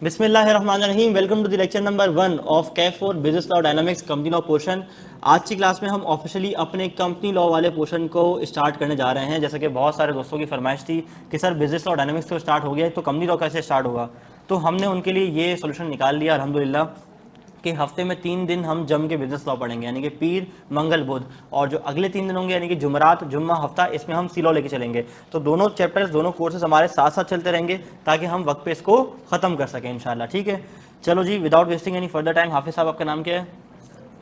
बिस्मिल्लाहिर्रहमानिर्रहीम। Welcome to the lecture number 1 of CAF for business law dynamics company law portion. आज की class में हम ऑफिशियली अपने कंपनी लॉ वाले पोर्शन को स्टार्ट करने जा रहे हैं। जैसे कि बहुत सारे दोस्तों की फरमाइश थी कि सर बिजनेस लॉ डायनामिक्स तो स्टार्ट हो गया है, तो कंपनी लॉ कैसे स्टार्ट होगा। तो हमने उनके लिए ये सोल्यूशन निकाल लिया अल्हम्दुलिल्लाह कि हफ्ते में 3 दिन हम जम के बिजनेस लॉ पढ़ेंगे, यानी कि पीर मंगल बुध। और जो अगले 3 दिन होंगे यानी कि जुमरात जुम्मा हफ्ता, इसमें हम सी लॉ लेके चलेंगे। तो दोनों चैप्टर्स दोनों कोर्सेज हमारे साथ साथ चलते रहेंगे ताकि हम वक्त पे इसको ख़त्म कर सकें इंशाल्लाह। ठीक है, चलो जी, without wasting any further time, Hafiz साहब आपका नाम क्या है?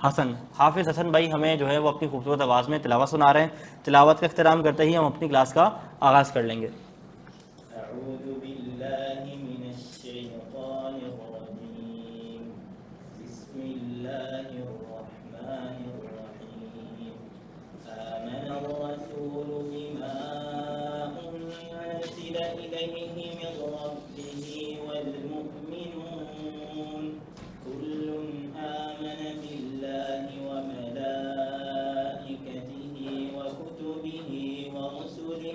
हसन। हाफिज़ हसन भाई हमें जो है वो अपनी खूबसूरत आवाज़ में तिलावत सुना रहे हैं। तिलावत का इख्तिराम करते ही हम अपनी क्लास का आगाज़ कर लेंगे। अऊज़ु बिल्लाहि मिनश शैतानिर रजीम। बिस्मिल्लाहिर रहमानिर रहीम। आमनर रसूलु बिमा उनज़िला इलैहि मिन रब्बिही वल मुअ्मिनून कुल्लुन आमना बिल्लाहि व मलाइकतिही व कुतुबिही व रुसुलिही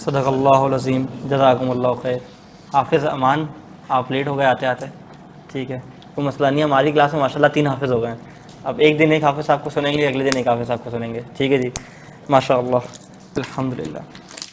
सदक़ल्लाहुल अज़ीम, जज़ाकुमुल्लाहु खैर। हाफिज़ अमान, आप लेट हो गए आते आते। ठीक है, कोई मसला नहीं है। हमारी क्लास में माशाल्लाह 3 हाफिज़ हो गए हैं। अब एक दिन एक हाफिज़ साहब को सुनेंगे, अगले दिन एक हाफिज़ साहब को सुनेंगे। ठीक है जी, माशाल्लाह, अल्हम्दुलिल्लाह।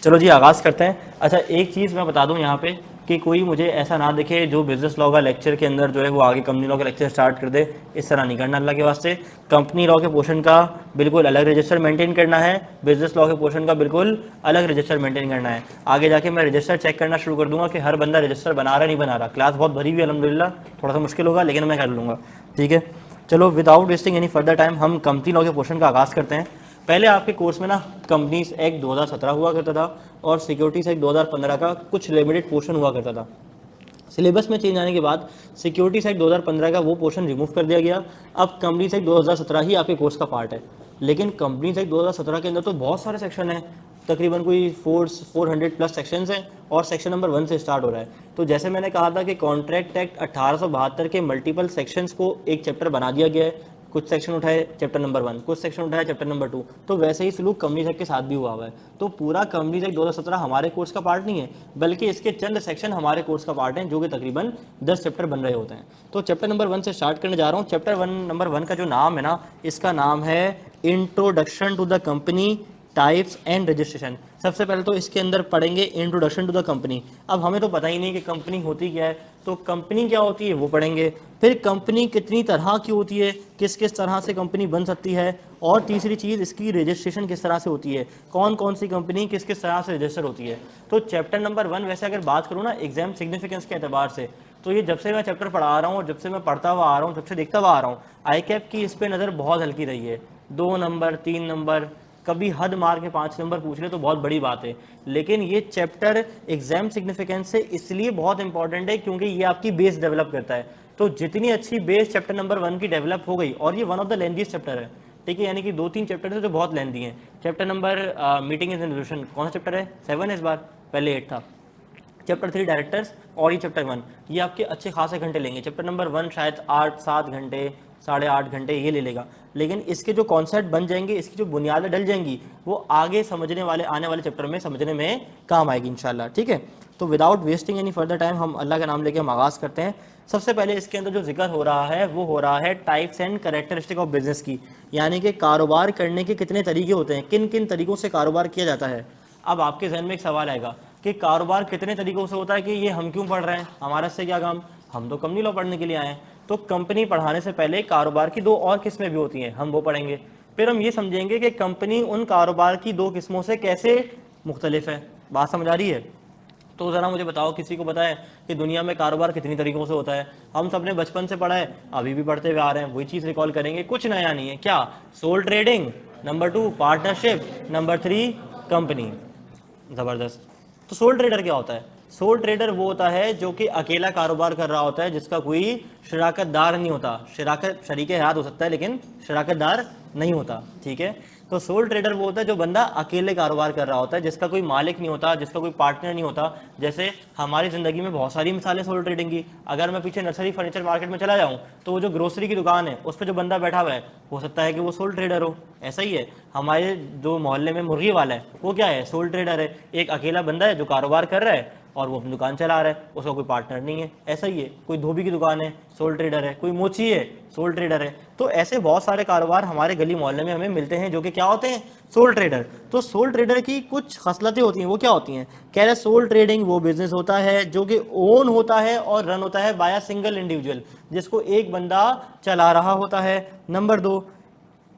चलो जी, आगाज़ करते हैं। अच्छा, एक चीज़ मैं बता दूं यहाँ पे कि कोई मुझे ऐसा ना दिखे जो बिज़नेस लॉ का लेक्चर के अंदर जो है वो आगे कंपनी लॉ का लेक्चर स्टार्ट कर दे। इस तरह नहीं करना अल्लाह के वास्ते। कंपनी लॉ के पोर्शन का बिल्कुल अलग रजिस्टर मेंटेन करना है, बिज़नेस लॉ के पोर्शन का बिल्कुल अलग रजिस्टर मेंटेन करना है। आगे जाके मैं रजिस्टर चेक करना शुरू कर दूंगा कि हर बंदा रजिस्टर बना रहा नहीं बना रहा। क्लास बहुत भरी हुई है अल्हम्दुलिल्लाह, थोड़ा सा मुश्किल होगा लेकिन मैं कर लूँगा। ठीक है, चलो without wasting any further time हम कंपनी लॉ के पोर्शन का आगाज़ करते हैं। पहले आपके कोर्स में ना कंपनीज एक्ट 2017 हुआ करता था और सिक्योरिटीज एक्ट 2015 का कुछ लिमिटेड पोर्शन हुआ करता था। सिलेबस में चेंज आने के बाद सिक्योरिटीज एक्ट 2015 का वो पोर्शन रिमूव कर दिया गया। अब कंपनीज एक्ट 2017 ही आपके कोर्स का पार्ट है। लेकिन कंपनीज एक्ट 2017 के अंदर तो बहुत सारे सेक्शन हैं, तकरीबन कोई 400 प्लस सेक्शंस हैं और सेक्शन नंबर 1 से स्टार्ट हो रहा है। तो जैसे मैंने कहा था कि कॉन्ट्रैक्ट एक्ट 1872 के मल्टीपल सेक्शंस को एक चैप्टर बना दिया गया है। कुछ सेक्शन उठाए चैप्टर नंबर 1, कुछ सेक्शन उठाए चैप्टर नंबर 2। तो वैसे ही सलूक कंपनीज एक्ट के साथ भी हुआ हुआ है। तो पूरा कंपनीज एक्ट 2017 हमारे कोर्स का पार्ट नहीं है, बल्कि इसके चंद सेक्शन हमारे कोर्स का पार्ट हैं, जो कि तकरीबन 10 चैप्टर बन रहे होते हैं। तो चैप्टर नंबर 1 से स्टार्ट करने जा रहा हूँ। चैप्टर नंबर 1 का जो नाम है ना, इसका नाम है introduction to the company types and registration. सबसे पहले तो इसके अंदर पढ़ेंगे इंट्रोडक्शन टू द कंपनी। अब हमें तो पता ही नहीं कि कंपनी होती क्या है, तो कंपनी क्या होती है वो पढ़ेंगे। फिर कंपनी कितनी तरह की होती है, किस किस तरह से कंपनी बन सकती है, और तीसरी चीज़ इसकी रजिस्ट्रेशन किस तरह से होती है, कौन कौन सी कंपनी किस किस तरह से रजिस्टर होती है। तो चैप्टर नंबर 1 वैसे अगर बात करूँ ना एग्जाम सिग्निफिकेंस के अतबार से, तो ये जब से मैं चैप्टर पढ़ा रहा हूँ और जब से मैं पढ़ता हुआ आ रहा हूँ, जब से देखता हुआ आ रहा हूँ, आई कैप की इस पर नज़र बहुत हल्की रही है। 2 नंबर 3 नंबर, कभी हद मार के 5 नंबर पूछ ले तो बहुत बड़ी बात है। लेकिन ये चैप्टर एग्जाम सिग्निफिकेंस से इसलिए बहुत इंपॉर्टेंट है क्योंकि ये आपकी बेस डेवलप करता है। तो जितनी अच्छी बेस चैप्टर नंबर 1 की डेवलप हो गई, और ये one of the lengthiest chapter है, ठीक है, यानी कि 2-3 चैप्टर है जो बहुत लेंथी हैं। Chapter number meeting and resolution कौन सा चैप्टर है? 7 है इस बार, पहले 8 था। चैप्टर 3 डायरेक्टर्स और ये चैप्टर 1, ये आपके अच्छे खासे घंटे लेंगे। चैप्टर नंबर 1 शायद 8-7 घंटे 8.5 घंटे ये ले लेगा, लेकिन इसके जो कॉन्सेप्ट बन जाएंगे, इसकी जो बुनियादें डल जाएंगी, वो आगे समझने वाले आने वाले चैप्टर में समझने में काम आएगी इंशाल्लाह। ठीक है, तो without wasting any further time हम अल्लाह का नाम लेके हम आगाज़ करते हैं। सबसे पहले इसके अंदर जो जिक्र हो रहा है वो हो रहा है types and characteristic of business की, यानी कि कारोबार करने के कितने तरीके होते हैं, किन किन तरीक़ों से कारोबार किया जाता है। अब आपके जहन में एक सवाल आएगा कि कारोबार कितने तरीक़ों से होता है, कि ये हम क्यों पढ़ रहे हैं, हमारा इससे क्या काम, हम तो कंपनी लॉ पढ़ने के लिए आए हैं। तो कंपनी पढ़ाने से पहले कारोबार की 2 और किस्में भी होती हैं, हम वो पढ़ेंगे। फिर हम ये समझेंगे कि कंपनी उन कारोबार की 2 किस्मों से कैसे मुख्तलिफ है। बात समझ आ रही है? तो ज़रा मुझे बताओ, किसी को पता है कि दुनिया में कारोबार कितनी तरीक़ों से होता है? हम सब ने बचपन से पढ़ा है, अभी भी पढ़ते हुए आ रहे हैं, वही चीज़ रिकॉल करेंगे, कुछ नया नहीं है। क्या? Sole trading, number 2 partnership, number 3 company. ज़बरदस्त। तो सोल ट्रेडर क्या होता है? सोल ट्रेडर वो होता है जो कि अकेला कारोबार कर रहा होता है, जिसका कोई शराकतदार नहीं होता। शरीक हयात हो सकता है लेकिन शराकतदार नहीं होता। ठीक है, तो सोल ट्रेडर वो होता है जो बंदा अकेले कारोबार कर रहा होता है, जिसका कोई मालिक नहीं होता, जिसका कोई पार्टनर नहीं होता। जैसे हमारी ज़िंदगी में बहुत सारी मिसालें सोल ट्रेडिंग की। अगर मैं पीछे नर्सरी फर्नीचर मार्केट में चला जाऊँ तो वो जो ग्रोसरी की दुकान है उस पर जो बंदा बैठा हुआ है, हो सकता है कि वो सोल ट्रेडर हो। ऐसा ही है, हमारे जो मोहल्ले में मुर्गी वाला है वो क्या है? सोल ट्रेडर है। एक अकेला बंदा है जो कारोबार कर रहा है और वो अपनी दुकान चला रहा है, उसका कोई पार्टनर नहीं है। ऐसा ही है, कोई धोबी की दुकान है, सोल ट्रेडर है, कोई मोची है, सोल ट्रेडर है। तो ऐसे बहुत सारे कारोबार हमारे गली मोहल्ले में हमें मिलते हैं जो कि क्या होते हैं? Soul trader. तो सोल ट्रेडर की कुछ खसलतें होती हैं, वो क्या होती हैं? कह रहे सोल ट्रेडिंग वो बिजनेस होता है जो कि ओन होता है और रन होता है बाय अ सिंगल इंडिविजुअल, जिसको एक बंदा चला रहा होता है। Number 2,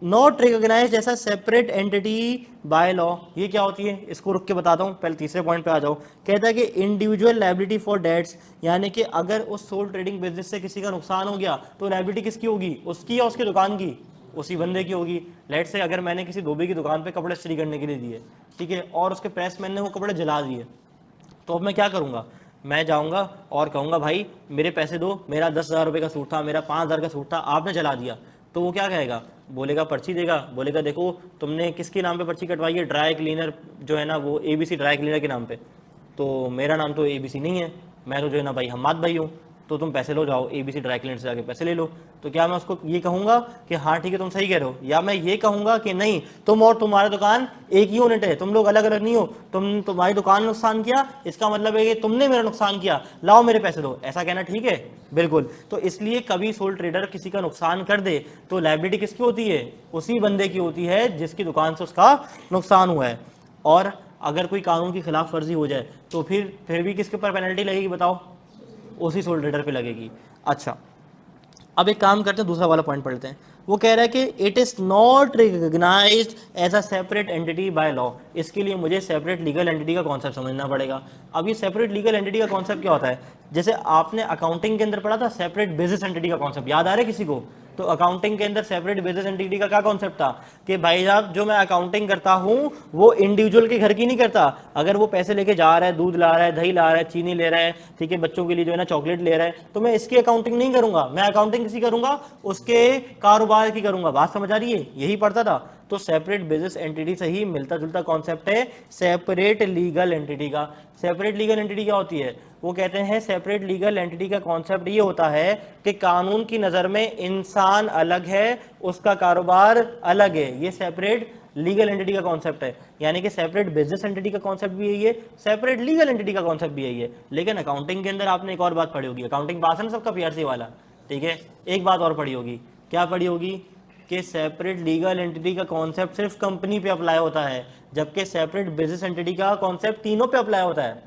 not recognised as a separate entity by law. ये क्या होती है? इसको रुक के बताता हूँ, पहले तीसरे पॉइंट पे आ जाओ। कहता है कि इंडिविजुअल लायबिलिटी फॉर डेट्स, यानी कि अगर उस सोल ट्रेडिंग बिजनेस से किसी का नुकसान हो गया तो लायबिलिटी किसकी होगी? उसकी या उसकी दुकान की? उसी बंदे की होगी। लेट से अगर मैंने किसी धोबी की दुकान पे कपड़े इस्त्री करने के लिए दिए, ठीक है, और उसके प्रेसमैन ने वो कपड़े जला दिए, तो अब मैं क्या करूँगा? मैं जाऊँगा और कहूँगा भाई मेरे पैसे दो, मेरा 10,000 रुपये का सूट था, मेरा 5,000 का सूट था, आपने जला दिया। तो वो क्या कहेगा? बोलेगा पर्ची देगा, बोलेगा देखो तुमने किसके नाम पे पर्ची कटवाई है? ड्राई क्लीनर जो है ना, वो ABC ड्राई क्लीनर के नाम पे। तो मेरा नाम तो ABC नहीं है, मैं तो जो है ना भाई हम्माद भाई हूँ, तो तुम पैसे लो, जाओ ABC ड्राई क्लीनर से जाके पैसे ले लो। तो क्या मैं उसको ये कहूँगा कि हाँ ठीक है तुम सही कह रहे हो, या मैं ये कहूँगा कि नहीं तुम और तुम्हारी दुकान एक ही यूनिट है, तुम लोग अलग अलग नहीं हो, तुम्हारी दुकान ने नुकसान किया, इसका मतलब है कि तुमने मेरा नुकसान किया, लाओ मेरे पैसे दो, ऐसा कहना ठीक है? बिल्कुल। तो इसलिए कभी सोल ट्रेडर किसी का नुकसान कर दे तो लायबिलिटी किसकी होती है? उसी बंदे की होती है जिसकी दुकान से उसका नुकसान हुआ है। और अगर कोई कानून की खिलाफ वर्जी हो जाए तो फिर भी किसके ऊपर पेनल्टी लगेगी बताओ? उसी सोल ट्रेडर पे लगेगी। अच्छा, अब एक काम करते हैं, दूसरा वाला पॉइंट पढ़ते हैं। वो कह रहा है कि it is not recognised as a separate entity by law. इसके लिए मुझे सेपरेट लीगल एंटिटी का कॉन्सेप्ट समझना पड़ेगा। अब ये सेपरेट लीगल एंटिटी का कॉन्सेप्ट क्या होता है? जैसे आपने अकाउंटिंग के अंदर पढ़ा था सेपरेट बिजनेस एंटिटी का कॉन्सेप्ट, याद आ रहा है किसी को? तो अकाउंटिंग के अंदर सेपरेट बिजनेस एंटिटी का क्या कॉन्सेप्ट था? कि भाई साहब जो मैं अकाउंटिंग करता हूँ वो इंडिविजुअल के घर की नहीं करता। अगर वो पैसे लेके जा रहा है, दूध ला रहा है, दही ला रहा है, चीनी ले रहा है, ठीक है, बच्चों के लिए जो है ना चॉकलेट ले रहा है, तो मैं इसकी अकाउंटिंग नहीं करूंगा। मैं अकाउंटिंग किसी करूंगा? उसके कारोबार की करूंगा। बात समझ आ रही है? यही पढ़ता था। तो सेपरेट बिजनेस एंटिटी से ही मिलता जुलता कॉन्सेप्ट है सेपरेट लीगल एंटिटी का। सेपरेट लीगल एंटिटी क्या होती है? वो कहते हैं सेपरेट लीगल एंटिटी का कॉन्सेप्ट ये होता है कि कानून की नज़र में इंसान अलग है, उसका कारोबार अलग है। ये सेपरेट लीगल एंटिटी का कॉन्सेप्ट है। यानी कि सेपरेट बिजनेस एंटिटी का कॉन्सेप्ट भी यही है, सेपरेट लीगल एंटिटी का कॉन्सेप्ट भी यही है। लेकिन अकाउंटिंग के अंदर आपने एक और बात पढ़ी होगी, अकाउंटिंग पास है ना सबका PRC वाला, ठीक है, एक बात और पढ़ी होगी। क्या पढ़ी होगी? कि सेपरेट लीगल एंटिटी का कॉन्सेप्ट सिर्फ कंपनी पे अप्लाई होता है, जबकि सेपरेट बिजनेस एंटिटी का कॉन्सेप्ट तीनों पे अप्लाई होता है।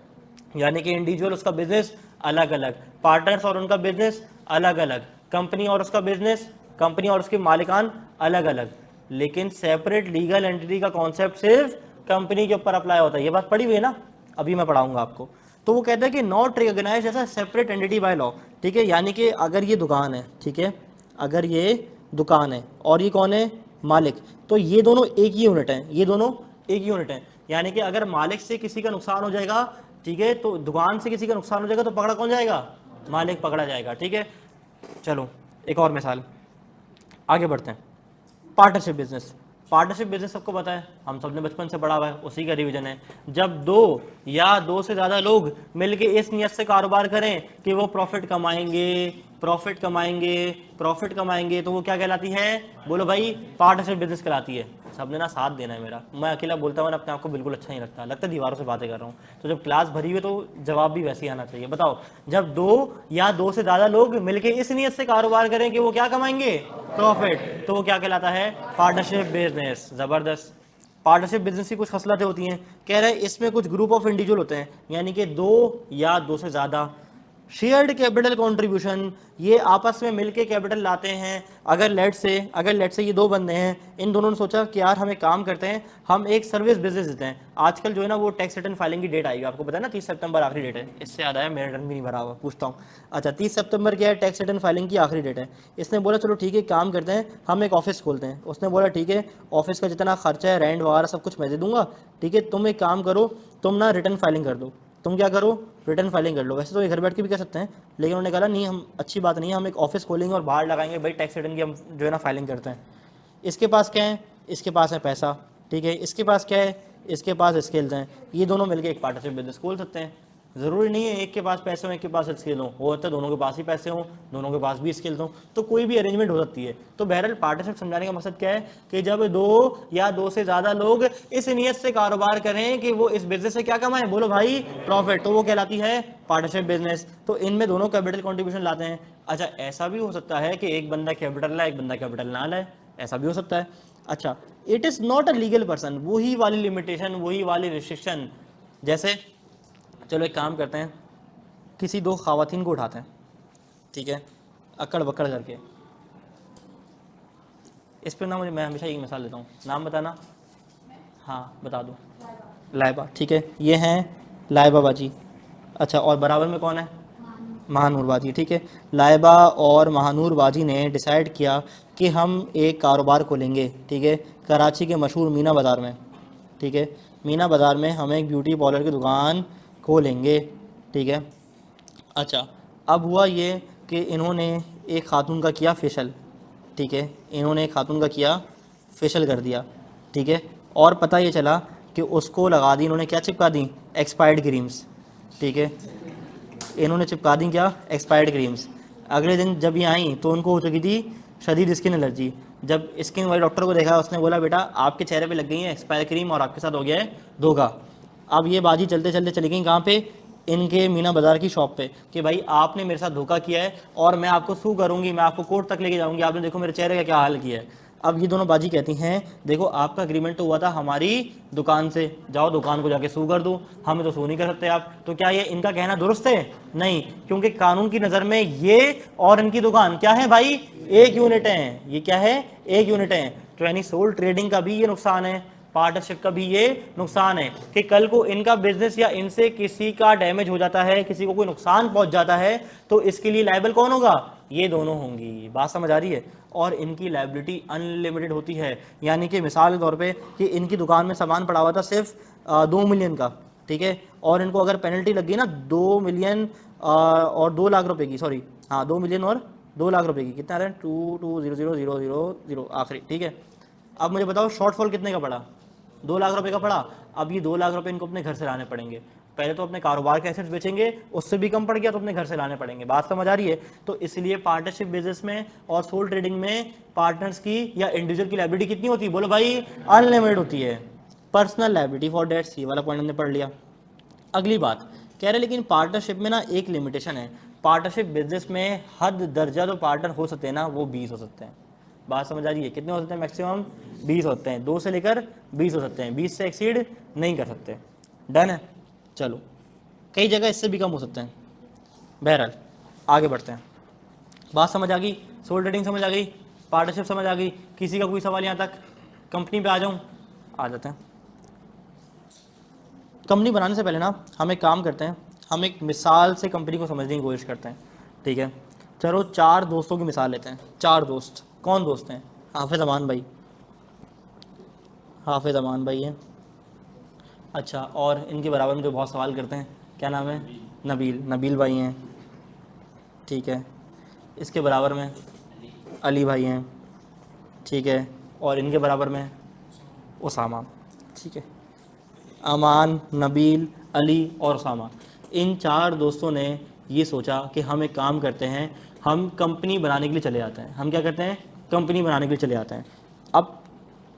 यानी कि इंडिविजुअल उसका बिजनेस अलग अलग, पार्टनर्स और उनका बिजनेस अलग अलग, कंपनी और उसका बिजनेस, कंपनी और उसके मालिकान अलग अलग। लेकिन सेपरेट लीगल एंटिटी का कॉन्सेप्ट सिर्फ कंपनी के ऊपर अप्लाई होता है। ये बात पढ़ी हुई है ना? अभी मैं पढ़ाऊंगा आपको। तो वो कहता है कि not recognised as a separate entity by law, ठीक है। यानी कि अगर ये दुकान है, ठीक है, अगर ये दुकान है और ये कौन है? मालिक, तो ये दोनों एक ही यूनिट हैं, ये दोनों एक ही यूनिट हैं। यानी कि अगर मालिक से किसी का नुकसान हो जाएगा, ठीक है, तो दुकान से किसी का नुकसान हो जाएगा तो पकड़ा कौन जाएगा? मालिक पकड़ा जाएगा, ठीक है। चलो एक और मिसाल, आगे बढ़ते हैं। Partnership business. पार्टनरशिप बिजनेस सबको पता है, हम सब ने बचपन से पढ़ा हुआ है, उसी का रिवीजन है। जब दो या दो से ज़्यादा लोग मिलके इस नियत से कारोबार करें कि वो प्रॉफिट कमाएंगे, प्रॉफिट कमाएंगे तो वो क्या कहलाती है? बोलो भाई, पार्टनरशिप बिजनेस कहलाती है। सबने ना साथ देना है मेरा, मैं अकेला बोलता हूँ ना अपने आप को बिल्कुल अच्छा नहीं लगता दीवारों से बातें कर रहा हूँ। तो जब क्लास भरी हुई है तो जवाब भी वैसे ही आना चाहिए। बताओ, जब 2 या 2 से ज़्यादा लोग मिलके इस नियत से कारोबार करें कि वो क्या कमाएंगे? प्रॉफिट, तो वो क्या कहलाता है? Partnership business. ज़बरदस्त। पार्टनरशिप बिजनेस की कुछ खसलतें होती हैं। कह रहे हैं इसमें कुछ ग्रुप ऑफ इंडिविजुअल होते हैं, यानी कि 2 या 2 से ज़्यादा शेयर्ड कैपिटल कंट्रीब्यूशन, ये आपस में मिलके कैपिटल लाते हैं। अगर लेट से ये 2 बंदे हैं, इन दोनों ने सोचा कि यार हमें काम करते हैं, हम एक सर्विस बिजनेस देते हैं। आजकल जो है ना वो टैक्स रिटर्न फाइलिंग की डेट आएगी, आपको पता है ना 30 सितंबर आखिरी डेट है। इससे याद आया, मेरा रिटर्न भी नहीं भरा हुआ, पूछता हूँ। अच्छा, 30 सितंबर क्या है? टैक्स रिटर्न फाइलिंग की आखिरी डेट है। इसने बोला चलो ठीक है, काम करते हैं, हम एक ऑफिस खोलते हैं। उसने बोला ठीक है, ऑफिस का जितना खर्चा है, रेंट वगैरह सब कुछ मैं दे दूंगा, ठीक है, तुम एक काम करो, तुम ना रिटर्न फाइलिंग कर दो। तुम क्या करो? रिटर्न फाइलिंग कर लो। वैसे तो ये घर बैठ के भी कर सकते हैं, लेकिन उन्होंने कहा नहीं, हम अच्छी बात नहीं है, हम एक ऑफिस खोलेंगे और बाहर लगाएंगे भाई टैक्स रिटर्न की हम जो है ना फाइलिंग करते हैं। इसके पास क्या है? इसके पास है पैसा, ठीक है। इसके पास क्या है? इसके पास स्किल्स हैं। ये दोनों मिलकर एक पार्टनरशिप बिजनेस खोल सकते हैं। ज़रूरी नहीं है एक के पास पैसे हो एक के पास स्किल हो तो दोनों के पास ही पैसे हों, दोनों के पास भी स्किल्स हों, तो कोई भी अरेंजमेंट हो सकती है। तो बहरहाल पार्टनरशिप समझाने का मकसद क्या है कि जब 2 या 2 से ज़्यादा लोग इस नियत से कारोबार करें कि वो इस बिजनेस से क्या कमाएं? बोलो भाई, प्रॉफिट, तो वो कहलाती है पार्टनरशिप बिजनेस। तो इनमें दोनों कैपिटल कॉन्ट्रीब्यूशन लाते हैं। अच्छा, ऐसा भी हो सकता है कि एक बंदा कैपिटल लाए, एक बंदा कैपिटल ना लाए, ऐसा भी हो सकता है। अच्छा, it is not a legal person, वही वाली लिमिटेशन, वही वाली रिस्ट्रिक्शन। जैसे चलो एक काम करते हैं, किसी 2 ख़वातीन को उठाते हैं, ठीक है, अकड़ बकड़ करके। इस पर ना मैं हमेशा एक मिसाल देता हूँ, नाम बताना। हाँ बता दो। लाइबा, ठीक है, ये हैं लाइबा बाजी। अच्छा, और बराबर में कौन है? महानूर बाजी, ठीक है। लाइबा और महानूर बाजी ने डिसाइड किया कि हम एक कारोबार खोलेंगे, ठीक है, कराची के मशहूर मीना बाज़ार में, ठीक है। मीना बाज़ार में हम एक ब्यूटी पार्लर की दुकान खोलेंगे, ठीक है। अच्छा, अब हुआ ये कि इन्होंने एक खातून का किया फेशियल, ठीक है, इन्होंने एक खातून का किया फेशियल कर दिया, ठीक है, और पता ये चला कि उसको लगा दी इन्होंने, क्या चिपका दी? एक्सपायर्ड क्रीम्स, ठीक है, इन्होंने चिपका दी क्या? Expired creams. अगले दिन जब ये आई तो उनको हो चुकी थी शदीद स्किन एलर्जी। जब स्किन वाले डॉक्टर को देखा, उसने बोला बेटा आपके चेहरे पे लग गई है एक्सपायर क्रीम और आपके साथ हो गया है धोखा। अब ये बाजी चलते चलते चली गई कहाँ पे? इनके मीना बाज़ार की शॉप पे, कि भाई आपने मेरे साथ धोखा किया है और मैं आपको सू करूँगी, मैं आपको कोर्ट तक लेके जाऊँगी, आपने देखो मेरे चेहरे का क्या हाल किया है। अब ये दोनों बाजी कहती हैं देखो आपका एग्रीमेंट तो हुआ था हमारी दुकान से, जाओ दुकान को जाके सू कर दो, हमें तो सू नहीं कर सकते आप। तो क्या ये इनका कहना दुरुस्त है? नहीं, क्योंकि कानून की नज़र में ये और इनकी दुकान क्या है भाई? एक यूनिट है। ये क्या है? एक यूनिट है। तो यानी सोल ट्रेडिंग का भी ये नुकसान है, पार्टनरशिप का भी ये नुकसान है कि कल को इनका बिजनेस या इनसे किसी का डैमेज हो जाता है, किसी को कोई नुकसान पहुंच जाता है, तो इसके लिए लायबल कौन होगा? ये दोनों होंगी। बात समझ आ रही है? और इनकी लायबिलिटी अनलिमिटेड होती है, यानी कि मिसाल के तौर पे कि इनकी दुकान में सामान पड़ा हुआ था सिर्फ 2 मिलियन का, ठीक है, और इनको अगर पेनल्टी लग गई ना 2 मिलियन और 2 लाख रुपए की, सॉरी हाँ 2 मिलियन और 2 लाख रुपए की, कितना आ रहा है? 22000000 आखिरी, ठीक है। अब मुझे बताओ शॉर्टफॉल कितने का पड़ा? 2 लाख रुपए का पड़ा। अब ये 2 लाख रुपए इनको अपने घर से लाने पड़ेंगे। पहले तो अपने कारोबार के एसेट्स बेचेंगे, उससे भी कम पड़ गया तो अपने घर से लाने पड़ेंगे। बात समझ आ रही है? तो इसलिए पार्टनरशिप बिजनेस में और सोल ट्रेडिंग में पार्टनर्स की या इंडिविजुअल की लायबिलिटी कितनी होती है? बोलो भाई, अनलिमिटेड होती है। पर्सनल लायबिलिटी फॉर डेट्स, ये वाला पॉइंट हमने पढ़ लिया। अगली बात कह रहे लेकिन पार्टनरशिप में ना एक लिमिटेशन है। पार्टनरशिप बिजनेस में हद दर्जा जो पार्टनर हो सकते हैं ना वो 20 हो सकते हैं। बात समझ आ रही है? कितने हो सकते हैं? मैक्सिमम 20 होते हैं, 2 से लेकर 20 हो सकते हैं, 20 से एक्सीड नहीं कर सकते। डन है? चलो, कई जगह इससे भी कम हो सकते हैं। बहरहाल आगे बढ़ते हैं। बात समझ आ गई? सोल ट्रेडिंग समझ आ गई, पार्टनरशिप समझ आ गई। किसी का कोई सवाल यहाँ तक? कंपनी पे आ जाऊँ? आ जाते हैं। कंपनी बनाने से पहले ना हम एक काम करते हैं, हम एक मिसाल से कंपनी को समझने की कोशिश करते हैं, ठीक है। चलो 4 दोस्तों की मिसाल लेते हैं। 4 दोस्त, कौन दोस्त हैं? हाफिज़ अमान भाई, हाफिज़ अमान भाई हैं। अच्छा, और इनके बराबर में जो बहुत सवाल करते हैं, क्या नाम है? नबील, नबील भाई हैं, ठीक है। इसके बराबर में अली भाई हैं, ठीक है, और इनके बराबर में उसामा, ठीक है। अमान, नबील, अली और उसामा, इन 4 दोस्तों ने ये सोचा कि हम एक काम करते हैं, हम कंपनी बनाने के लिए चले जाते हैं। हम क्या करते हैं? कंपनी बनाने के लिए चले जाते हैं। अब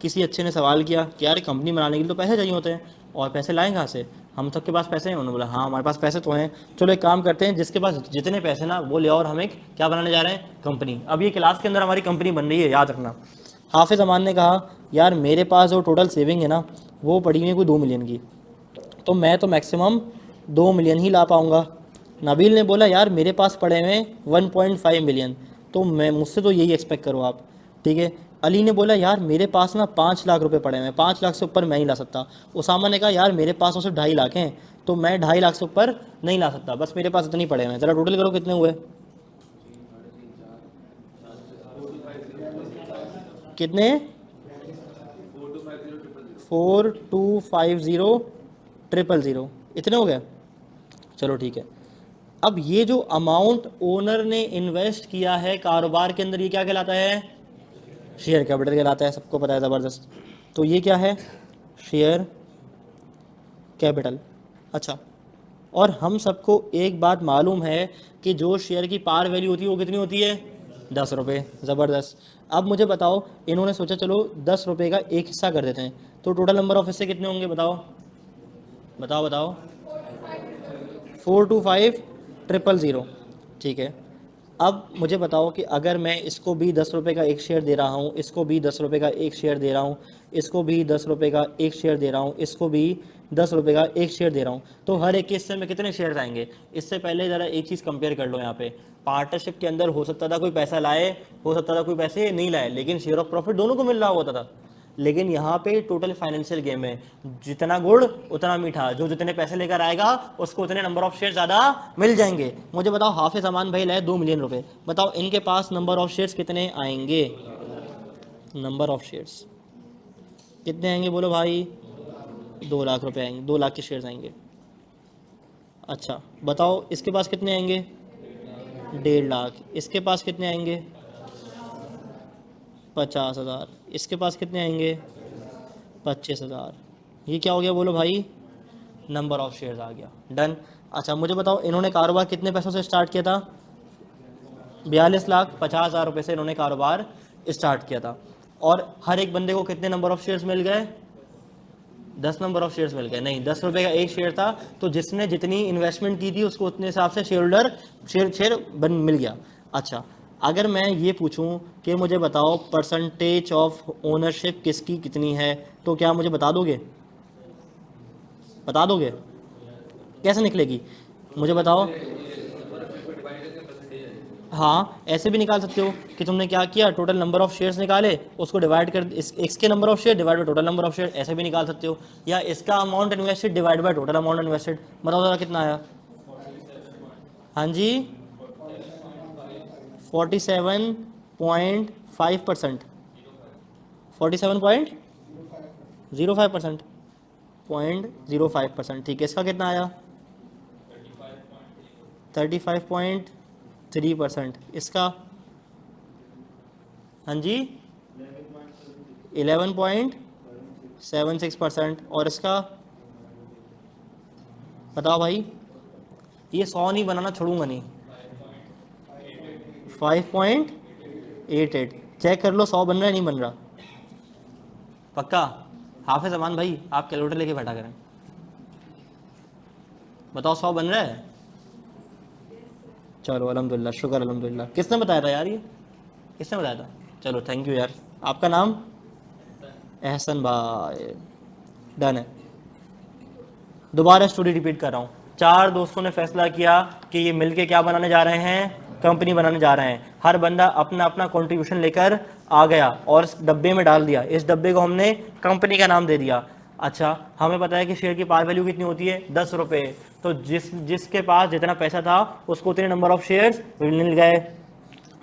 किसी अच्छे ने सवाल किया कि यार कंपनी बनाने के लिए तो पैसे चाहिए होते हैं, और पैसे लाएं कहाँ से? हम सबके पास पैसे हैं। उन्होंने बोला हाँ हमारे पास पैसे तो हैं। चलो एक काम करते हैं, जिसके पास जितने पैसे ना वो ले आओ, और हम एक क्या बनाने जा रहे हैं? कंपनी। अब ये क्लास के अंदर हमारी कंपनी बन रही है, याद रखना। हाफिज़ अमान ने कहा यार मेरे पास जो टोटल सेविंग है ना वो पड़ी हुई है कोई 2 मिलियन की, तो मैं तो मैक्सिमम 2 मिलियन ही ला पाऊँगा। नबील ने बोला यार मेरे पास पड़े हुए 1.5 मिलियन, तो मैं मुझसे तो यही एक्सपेक्ट करो आप, ठीक है। अली ने बोला यार मेरे पास ना 5 लाख रुपए पड़े हुए हैं, 5 लाख से ऊपर मैं नहीं ला सकता। उसामा ने कहा यार मेरे पास तो सिर्फ 2.5 लाख हैं, तो मैं 2.5 लाख से ऊपर नहीं ला सकता, बस मेरे पास इतने ही पड़े हुए हैं। ज़रा टोटल करो कितने हुए, कितने? 4250,000 इतने हो गए। चलो ठीक है। अब ये जो अमाउंट ओनर ने इन्वेस्ट किया है कारोबार के अंदर, ये क्या कहलाता है? शेयर कैपिटल कहलाता है, सबको पता है, ज़बरदस्त। तो ये क्या है? Share capital. अच्छा, और हम सबको एक बात मालूम है कि जो शेयर की पार वैल्यू होती है वो कितनी होती है? 10 रुपये। ज़बरदस्त। अब मुझे बताओ, इन्होंने सोचा चलो 10 रुपये का एक हिस्सा कर देते हैं, तो टोटल नंबर ऑफ हिस्से कितने होंगे? बताओ बताओ बताओ। 425000, ठीक है। अब मुझे बताओ कि अगर मैं इसको भी 10 रुपये का एक शेयर दे रहा हूँ, इसको भी 10 रुपये का एक शेयर दे रहा हूँ, इसको भी 10 रुपये का एक शेयर दे रहा हूँ, इसको भी 10 रुपये का एक शेयर दे रहा हूँ, तो हर एक के हिस्से में कितने शेयर आएंगे? इससे पहले ज़रा एक चीज़ कंपेयर कर लो। यहाँ पे पार्टनरशिप के अंदर हो सकता था कोई पैसा लाए, हो सकता था कोई पैसे नहीं लाए, लेकिन शेयर ऑफ प्रॉफिट दोनों को मिल रहा होता था। लेकिन यहाँ पे टोटल फाइनेंशियल गेम है, जितना गुड़ उतना मीठा, जो जितने पैसे लेकर आएगा उसको उतने नंबर ऑफ शेयर ज़्यादा मिल जाएंगे। मुझे बताओ, हाफिज़ अमान भाई लाए 2 मिलियन रुपए, बताओ इनके पास नंबर ऑफ शेयर्स कितने आएंगे? नंबर ऑफ शेयर्स कितने आएंगे बोलो भाई? 2 लाख रुपए आएंगे, 2 लाख के शेयर्स आएंगे। अच्छा बताओ, इसके पास कितने आएंगे? 1.5 लाख। इसके पास कितने आएंगे? 50,000। इसके पास कितने आएंगे? 25,000। ये क्या हो गया बोलो भाई? नंबर ऑफ शेयर्स आ गया। डन। अच्छा मुझे बताओ, इन्होंने कारोबार कितने पैसों से स्टार्ट किया था? 42,50,000 रुपये से इन्होंने कारोबार स्टार्ट किया था। और हर एक बंदे को कितने नंबर ऑफ शेयर्स मिल गए? 10 नंबर ऑफ शेयर्स मिल गए। नहीं, 10 रुपये का एक शेयर था, तो जिसने जितनी इन्वेस्टमेंट की थी उसको उतने हिसाब से शेयर होल्डर शेयर बन मिल गया। अच्छा, अगर मैं ये पूछूं कि मुझे बताओ परसेंटेज ऑफ ओनरशिप किसकी कितनी है, तो क्या मुझे बता दोगे? बता दोगे? कैसे निकलेगी मुझे बताओ? हाँ, ऐसे भी निकाल सकते हो कि तुमने क्या किया, टोटल नंबर ऑफ शेयर्स निकाले, उसको डिवाइड कर, इसके number of share divide by total number of share, ऐसे भी निकाल सकते हो। या इसका amount invested divide by total amount invested. बताओ ज़रा कितना आया? हाँ जी, 47.5%। 47.05%, 0.05%, ठीक है। इसका कितना आया? 35.3%। इसका? हाँ जी, 11.76%। और इसका बताओ भाई? ये 100 नहीं बनाना, छोड़ूंगा नहीं। 5.88। चेक कर लो 100 बन रहा है नहीं बन रहा। पक्का? हाफिज़ अमान भाई आप कैलकुलेटर लेके बैठा करें, बताओ 100 बन रहा है? चलो अल्हम्दुलिल्लाह, शुक्र अल्हम्दुलिल्लाह। किसने बताया था यार? ये किसने बताया था? चलो थैंक यू यार। आपका नाम? एहसन भाई। डन है। दोबारा स्टोरी रिपीट कर रहा हूँ। 4 दोस्तों ने फैसला किया कि ये मिलके क्या बनाने जा रहे हैं? कंपनी बनाने जा रहे हैं। हर बंदा अपना अपना कंट्रीब्यूशन लेकर आ गया और इस डब्बे में डाल दिया। इस डब्बे को हमने कंपनी का नाम दे दिया। अच्छा, हमें पता है कि शेयर की पार वैल्यू कितनी होती है? 10 रुपये। तो जिसके पास जितना पैसा था उसको उतने नंबर ऑफ शेयर्स मिल गए।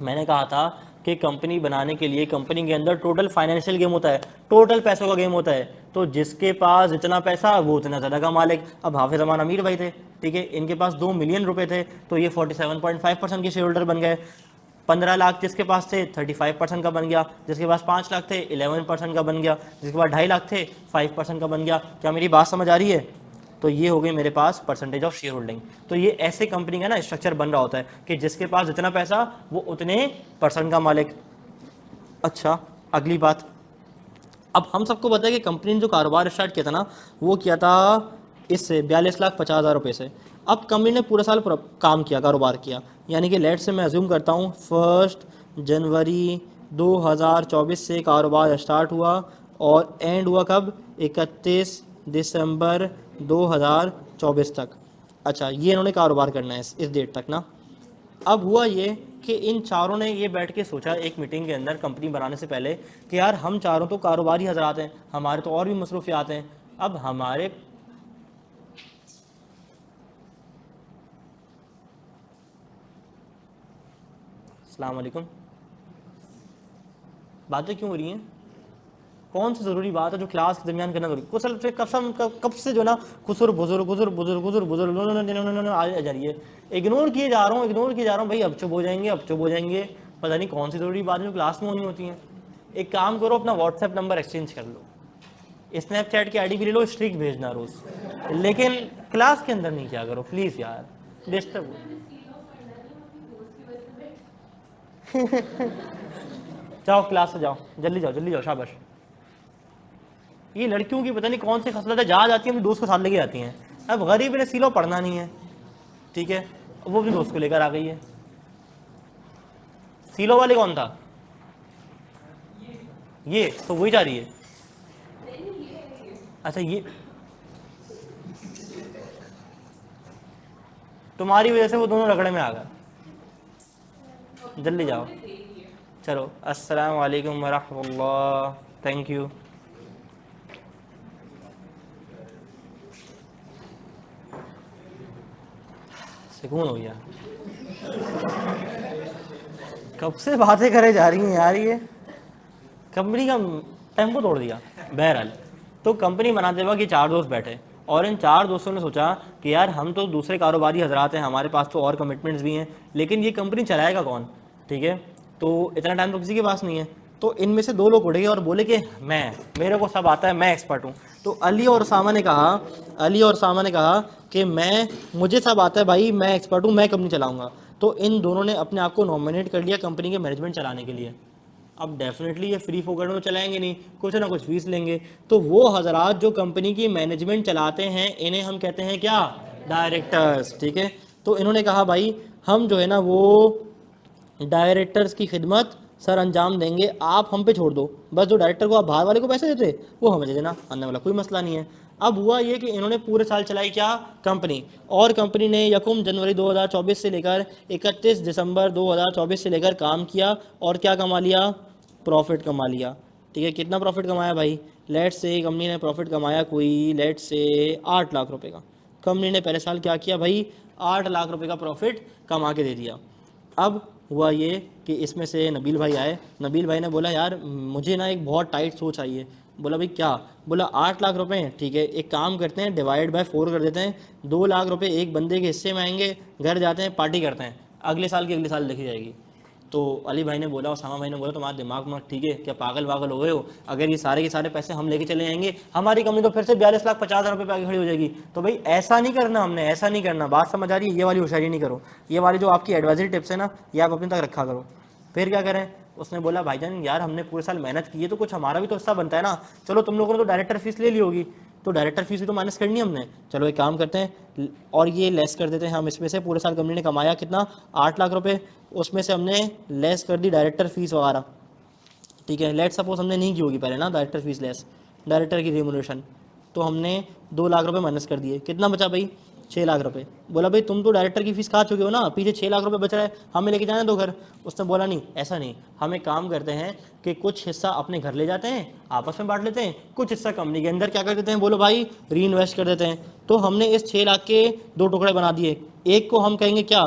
मैंने कहा था कि कंपनी बनाने के लिए कंपनी के अंदर टोटल फाइनेंशियल गेम होता है, टोटल पैसों का गेम होता है। तो जिसके पास जितना पैसा वो उतना ज़्यादा का मालिक। अब हाफिज़ अमान अमीर भाई थे, ठीक है, इनके पास 2 मिलियन रुपए थे, तो ये 47.5% के शेयर होल्डर बन गए। 15 लाख जिसके पास थे 35% का बन गया, जिसके पास 5 लाख थे 11% का बन गया, जिसके पास 2.5 लाख थे 5% का बन गया। क्या मेरी बात समझ आ रही है? तो ये हो गई मेरे पास परसेंटेज ऑफ शेयर होल्डिंग। तो ये ऐसे कंपनी का ना स्ट्रक्चर बन रहा होता है कि जिसके पास जितना पैसा वो उतने परसेंट का मालिक। अच्छा, अगली बात, अब हम सबको पता है कि कंपनी ने जो कारोबार स्टार्ट किया था ना, वो किया था इससे 42,50,000 रुपये से। अब कंपनी ने पूरे साल काम किया, कारोबार किया, यानी कि लेट से मैं अज्यूम करता हूँ 1 जनवरी 2024 से कारोबार स्टार्ट हुआ और एंड हुआ कब, 31 दिसंबर 2024 तक। अच्छा, ये इन्होंने कारोबार करना है इस डेट तक ना। अब हुआ ये कि इन चारों ने ये बैठ के सोचा एक मीटिंग के अंदर कंपनी बनाने से पहले कि यार हम चारों तो कारोबारी हजरात हैं, हमारे तो और भी मसरूफियात हैं। अब हमारे अस्सलाम वालेकुम, बातें क्यों हो रही हैं? कौन सी ज़रूरी बात है जो क्लास के दरमियान करना जरूरी? कुछ से कसम कब से जो ना खुसुर बुजुर्ग बुजुर्ग बुजुर्ग बुजुर्ग बुजुर्ग आ जा रही है, इग्नोर किए जा रहा हूँ भाई, अब चुप हो जाएंगे। पता नहीं कौन सी ज़रूरी बातें जो क्लास में होनी होती हैं। एक काम करो, अपना व्हाट्सएप नंबर एक्सचेंज कर लो, स्नैपचैट की आईडी भी ले लो, स्ट्रिक भेजना रोज़, लेकिन क्लास के अंदर नहीं किया करो प्लीज़ यार, डिस्टर्ब। जाओ क्लास से जाओ, जल्दी जाओ, शाबाश। ये लड़कियों की पता नहीं कौन सी खसलत है, जहाँ जाती है अपने दोस्त को साथ लेके जाती हैं। अब गरीब ने सीलो पढ़ना नहीं है, ठीक है, वो अपने दोस्त को लेकर आ गई है। सीलो वाले कौन था? ये तो वही जा रही है। अच्छा, ये तुम्हारी वजह से वो दोनों रगड़े में आ गए। जल्दी जाओ, चलो, अस्सलाम वालेकुम वरहमतुल्लाह, थैंक यू। सुकून हो गया। कब से बातें करे जा रही हैं यार, ये कंपनी का टेम्पो तोड़ दिया। बहरहाल, तो कंपनी बनाते वक्त ये 4 दोस्त बैठे और इन 4 दोस्तों ने सोचा कि यार हम तो दूसरे कारोबारी हजरात हैं, हमारे पास तो और कमिटमेंट्स भी हैं, लेकिन ये कंपनी चलाएगा कौन, ठीक है, तो इतना टाइम तो किसी के पास नहीं है। तो इनमें से 2 लोग उठ गए और बोले कि मेरे को सब आता है, मैं एक्सपर्ट हूँ। तो अली और सामा ने कहा कि मुझे सब आता है भाई, मैं एक्सपर्ट हूँ, मैं कंपनी चलाऊँगा। तो इन दोनों ने अपने आप को नॉमिनेट कर लिया कंपनी के मैनेजमेंट चलाने के लिए। अब डेफिनेटली ये फ्री फोकट में तो चलाएंगे नहीं, कुछ ना कुछ फीस लेंगे। तो वो हजरात जो कंपनी की मैनेजमेंट चलाते हैं, इन्हें हम कहते हैं क्या, डायरेक्टर्स, ठीक है। तो इन्होंने कहा भाई हम जो है ना वो डायरेक्टर्स की खिदमत सर अंजाम देंगे, आप हम पे छोड़ दो, बस जो डायरेक्टर को आप बाहर वाले को पैसे देते वो हमें दे देना, आने वाला कोई मसला नहीं है। अब हुआ ये कि इन्होंने पूरे साल चलाई क्या, कंपनी, और कंपनी ने 1 जनवरी 2024 से लेकर 31 दिसंबर 2024 से लेकर काम किया और क्या कमा लिया, प्रॉफिट कमा लिया, ठीक है। कितना प्रॉफिट कमाया भाई, लेट से कंपनी ने प्रॉफिट कमाया कोई लेट से 8 लाख रुपए का। कंपनी ने पहले साल क्या किया भाई, 8 लाख रुपए का प्रॉफिट कमा के दे दिया। अब हुआ ये कि इसमें से नबील भाई आए, नबील भाई ने बोला यार मुझे ना एक बहुत टाइट सोच आई है। बोला भाई क्या? बोला 8 लाख रुपए हैं, ठीक है, एक काम करते हैं डिवाइड बाय 4 कर देते हैं, 2 लाख रुपए एक बंदे के हिस्से में आएंगे, घर जाते हैं पार्टी करते हैं, अगले साल देखी जाएगी। तो अली भाई ने बोला और सामा भाई ने बोला तुम्हारा दिमाग में ठीक है क्या, पागल हो गए हो? अगर ये सारे के सारे पैसे हम लेके चले जाएंगे, हमारी कंपनी तो फिर से 42,50,000 रुपये पे आगे खड़ी हो जाएगी। तो भाई ऐसा नहीं करना, हमने ऐसा नहीं करना, बात समझ आ रही है? ये वाली होशियारी नहीं करो, ये वाली जो आपकी एडवाइजरी टिप्स है ना, ये आप अपने तक रखा करो। फिर क्या करें? उसने बोला भाईजान यार हमने पूरे साल मेहनत की है तो कुछ हमारा भी तो हिस्सा बनता है ना। चलो तुम लोगों ने तो डायरेक्टर फीस ले ली होगी, तो डायरेक्टर फीस भी तो माइनस करनी है हमने, चलो एक काम करते हैं और ये लेस कर देते हैं हम इसमें से। पूरे साल कंपनी ने कमाया कितना, 8 लाख रुपए, उसमें से हमने लेस कर दी डायरेक्टर फीस वगैरह, ठीक है। लेट सपोज हमने नहीं की होगी पहले ना डायरेक्टर फीस लेस, डायरेक्टर की रिम्यूनरेशन, तो हमने 2 लाख रुपए माइनस कर दिए, कितना बचा भाई, 6 लाख रुपए। बोला भाई तुम तो डायरेक्टर की फीस खा चुके हो ना, पीछे 6 लाख रुपए बच रहा है, हमें लेके जाने दो घर। उसने बोला नहीं ऐसा नहीं, हम एक काम करते हैं कि कुछ हिस्सा अपने घर ले जाते हैं, आपस में बांट लेते हैं, कुछ हिस्सा कंपनी के अंदर क्या कर देते हैं, बोलो भाई री इन्वेस्ट कर देते हैं। तो हमने इस 6 लाख के 2 टुकड़े बना दिए, एक को हम कहेंगे क्या,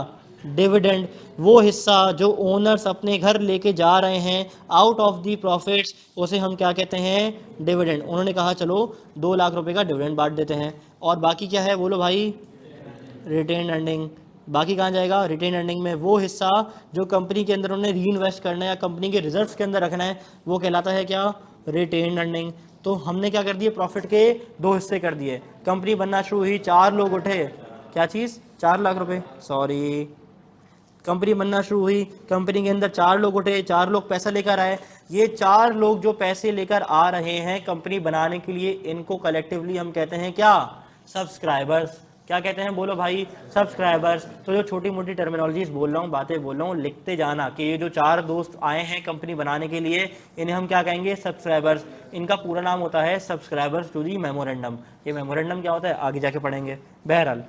डिविडेंड, वो हिस्सा जो ओनर्स अपने घर लेके जा रहे हैं आउट ऑफ दी प्रॉफिट्स, उसे हम क्या कहते हैं, डिविडेंड। उन्होंने कहा चलो 2 लाख रुपए का डिविडेंड बांट देते हैं, और बाकी क्या है बोलो भाई, रिटेन अर्निंग। बाकी कहाँ जाएगा, रिटेन अर्निंग में वो हिस्सा जो कंपनी के अंदर उन्हें री इन्वेस्ट करना है या कंपनी के रिजर्व्स के अंदर रखना है, वो कहलाता है क्या, रिटेन अर्निंग। तो हमने क्या कर दिए, प्रॉफिट के 2 हिस्से कर दिए, कंपनी बनना शुरू हुई, 4 लोग उठे, क्या चीज़, 4 लाख रुपए, सॉरी, कंपनी बनना शुरू हुई, कंपनी के अंदर 4 लोग उठे, 4 लोग पैसा लेकर आए। ये 4 लोग जो पैसे लेकर आ रहे हैं कंपनी बनाने के लिए, इनको कलेक्टिवली हम कहते हैं क्या, सब्सक्राइबर्स। क्या कहते हैं, बोलो भाई, सब्सक्राइबर्स। तो जो छोटी मोटी टर्मिनोलॉजीज बोल रहा हूँ, बातें बोल रहा हूँ, लिखते जाना कि ये जो 4 दोस्त आए हैं कंपनी बनाने के लिए, इन्हें हम क्या कहेंगे, सब्सक्राइबर्स। इनका पूरा नाम होता है सब्सक्राइबर्स टू दी मेमोरेंडम। ये मेमोरेंडम क्या होता है आगे जाके पढ़ेंगे। बहरहाल,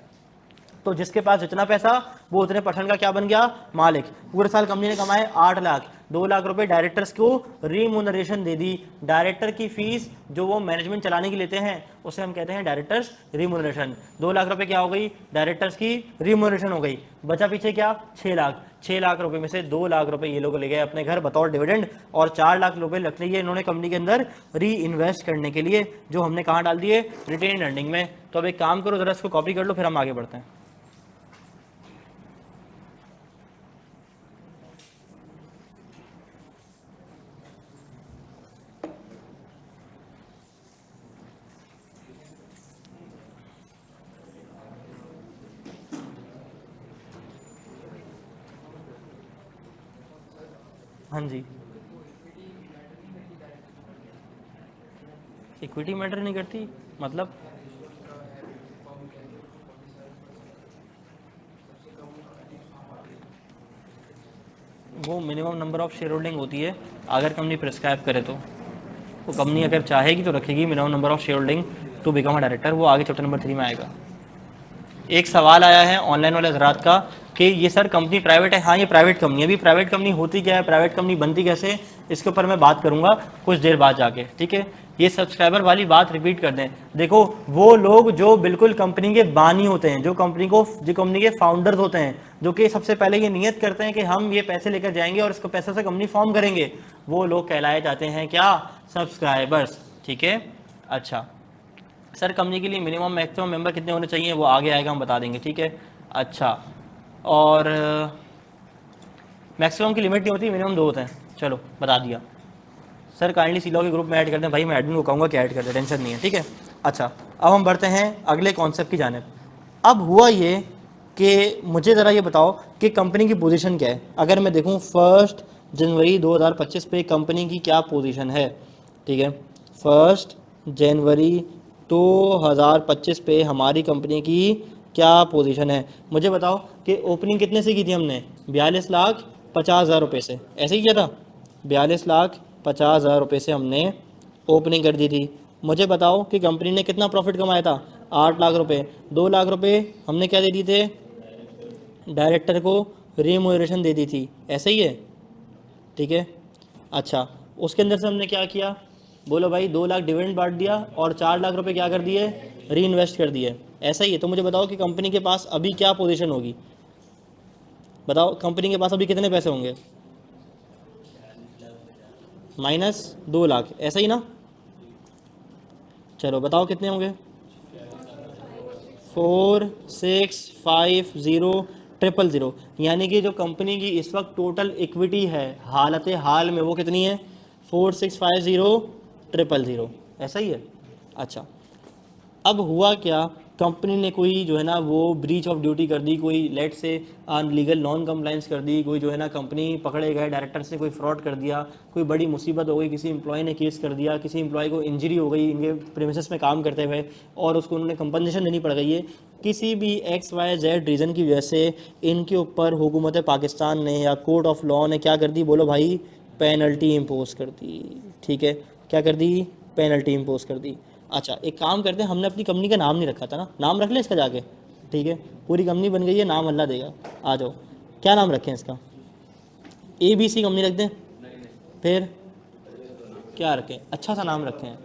तो जिसके पास जितना पैसा वो उतने परसेंट का क्या बन गया, मालिक। पूरे साल कंपनी ने कमाए 8 लाख, 2 लाख रुपए डायरेक्टर्स को रिम्यूनरेशन दे दी। डायरेक्टर की फीस जो वो मैनेजमेंट चलाने की लेते हैं उसे हम कहते हैं डायरेक्टर्स रिम्यूनरेशन। 2 लाख रुपए क्या हो गई, डायरेक्टर्स की रिम्यूनरेशन हो गई। बचा पीछे क्या, 6 लाख। 6 लाख रुपए में से 2 लाख रुपए ये लोग ले गए अपने घर बतौर डिविडेंड, और 4 लाख रुपए रख लिए इन्होंने कंपनी के अंदर री इन्वेस्ट करने के लिए, जो हमने कहाँ डाल दिए, रिटेन अर्निंग में। तो अब एक काम करो, जरा इसको कॉपी कर लो, फिर हम आगे बढ़ते हैं। हाँ जी, इक्विटी मैटर नहीं करती, मतलब वो minimum number of share holding होती है अगर कंपनी प्रिस्क्राइब करे तो। वो कंपनी अगर चाहेगी तो रखेगी minimum number of share holding to become a director, वो आगे चैप्टर नंबर 3 में आएगा। एक सवाल आया है ऑनलाइन वाले हजरात का कि ये सर कंपनी प्राइवेट है। हाँ, ये प्राइवेट कंपनी है। अभी प्राइवेट कंपनी होती क्या है, प्राइवेट कंपनी बनती कैसे, इसके ऊपर मैं बात करूंगा कुछ देर बाद जाके, ठीक है। ये सब्सक्राइबर वाली बात रिपीट कर दें। देखो, वो लोग जो बिल्कुल कंपनी के बानी होते हैं, जो कंपनी के फाउंडर्स होते हैं, जो कि सबसे पहले ये नियत करते हैं कि हम ये पैसे लेकर जाएंगे और इसको पैसे से कंपनी फॉर्म करेंगे, वो लोग कहलाए जाते हैं क्या, सब्सक्राइबर्स, ठीक है। अच्छा सर, कंपनी के लिए मिनिमम मैक्सिमम मेंबर कितने होने चाहिए, वो आगे आएगा, हम बता देंगे, ठीक है। अच्छा, और मैक्सिमम की लिमिट नहीं होती, मिनिमम 2 होते हैं, चलो बता दिया। सर काइंडली सीलो के ग्रुप में ऐड कर दें। भाई मैं एडमिन को कहूँगा कि ऐड कर दे, टेंशन नहीं है, ठीक है। अच्छा, अब हम बढ़ते हैं अगले कॉन्सेप्ट की जानिब। अब हुआ ये कि मुझे ज़रा ये बताओ कि कंपनी की पोजीशन क्या है। अगर मैं देखूँ 1 जनवरी 2025 पे कंपनी की क्या पोजीशन है, ठीक है। 1 जनवरी 2025 पे हमारी कंपनी की क्या पोजीशन है, मुझे बताओ। कि ओपनिंग कितने से की थी हमने, 42,50,000 रुपये से, ऐसे ही किया था। 42,50,000 रुपये से हमने ओपनिंग कर दी थी। मुझे बताओ कि कंपनी ने कितना प्रॉफिट कमाया था, 8 लाख रुपए। 2 लाख रुपए हमने क्या दे दिए थे, डायरेक्टर को रिम्यूनरेशन दे दी थी, ऐसे ही है, ठीक है। अच्छा, उसके अंदर से हमने क्या किया, बोलो भाई, 2 लाख डिविडेंड बांट दिया और 4 लाख रुपए क्या कर दिए, री इन्वेस्ट कर दिए, ऐसा ही है। तो मुझे बताओ कि कंपनी के पास अभी क्या पोजीशन होगी, बताओ कंपनी के पास अभी कितने पैसे होंगे, -2 लाख, ऐसा ही ना। चलो बताओ कितने होंगे, 4,650,000, यानी कि जो कंपनी की इस वक्त टोटल इक्विटी है हालत हाल में, वो कितनी है, 4,650,000, ऐसा ही है। अच्छा, अब हुआ क्या, कंपनी ने कोई जो है ना वो ब्रीच ऑफ ड्यूटी कर दी, कोई लेट से लीगल नॉन कंप्लाइंस कर दी, कोई जो है ना कंपनी पकड़े गए डायरेक्टर से कोई फ्रॉड कर दिया, कोई बड़ी मुसीबत हो गई, किसी एम्प्लॉय ने केस कर दिया, किसी एम्प्लॉय को इंजरी हो गई इनके प्रीमिसेस में काम करते हुए और उसको उन्होंने कंपनसेशन देनी पड़ गई है, किसी भी XYZ रीज़न की वजह से इनके ऊपर हुकूमत पाकिस्तान ने या कोर्ट ऑफ लॉ ने क्या कर दी, बोलो भाई, पेनल्टी इम्पोज कर दी, ठीक है। क्या कर दी, पेनल्टी इम्पोज कर दी। अच्छा, एक काम करते हैं, हमने अपनी कंपनी का नाम नहीं रखा था ना, नाम रख ले इसका जाके, ठीक है। पूरी कंपनी बन गई है, नाम अल्लाह देगा, आ जाओ। क्या नाम रखें इसका, ABC कंपनी रख दें, फिर क्या रखें, अच्छा सा नाम रखें,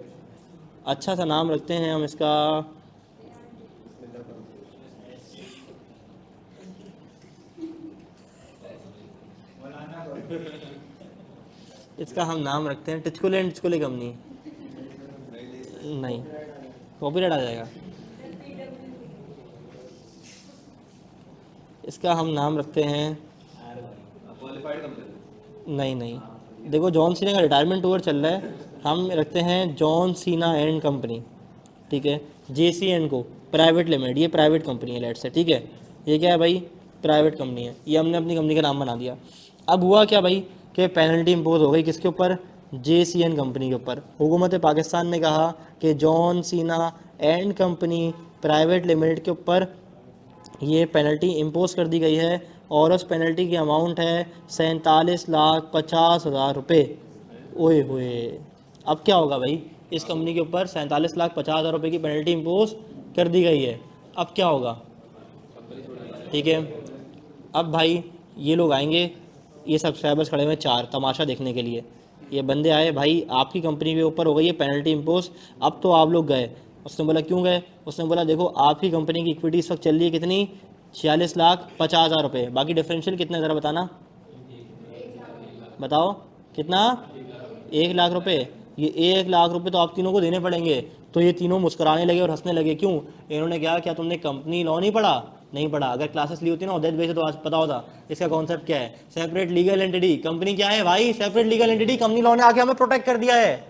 अच्छा सा नाम रखते हैं हम इसका, इसका हम नाम रखते हैं टिचकुले एंड टिचकुले कंपनी। नहीं, कॉपीराइट आ जाएगा। इसका हम नाम रखते हैं, नहीं नहीं, देखो जॉन सीना का रिटायरमेंट टूर चल रहा है, हम रखते हैं जॉन सीना एंड कंपनी, ठीक है। JCN को प्राइवेट लिमिटेड, ये प्राइवेट कंपनी है लेट से, ठीक है, ये क्या है भाई, प्राइवेट कंपनी है, ये हमने अपनी कंपनी का नाम बना दिया। अब हुआ क्या भाई कि पेनल्टी इम्पोज हो गई किसके ऊपर, JCN कंपनी के ऊपर। हुकूमत पाकिस्तान ने कहा कि John Cena and company private limited के ऊपर ये पेनल्टी इम्पोज कर दी गई है और उस पेनल्टी की अमाउंट है 47,50,000 रुपये। ओए होए, अब क्या होगा भाई, इस कंपनी के ऊपर 47,50,000 रुपये की पेनल्टी इम्पोज कर दी गई है, अब क्या होगा, ठीक है। अब भाई ये लोग आएंगे, ये सब्सक्राइबर्स खड़े हुए 4 तमाशा देखने के लिए, ये बंदे आए, भाई आपकी कंपनी के ऊपर हो गई है पेनल्टी इम्पोज, अब तो आप लोग गए। उसने बोला क्यों गए, उसने बोला देखो आपकी कंपनी की इक्विटी इस वक्त चल रही है कितनी, 46,50,000 रुपये, बाकी डिफरेंशियल कितना ज़रा बताना, बताओ कितना, 1 लाख रुपये। ये 1 लाख रुपये तो आप तीनों को देने पड़ेंगे। तो ये तीनों मुस्कुराने लगे और हंसने लगे, क्यों, इन्होंने क्या तुमने कंपनी लॉ नहीं पढ़ा, नहीं पढ़ा, अगर क्लासेस ली होती ना उदैत भाई से तो आज पता होता इसका कॉन्सेप्ट क्या है, सेपरेट लीगल एंटिटी। कंपनी क्या है भाई, separate legal entity, company law ने आके हमें प्रोटेक्ट कर दिया है।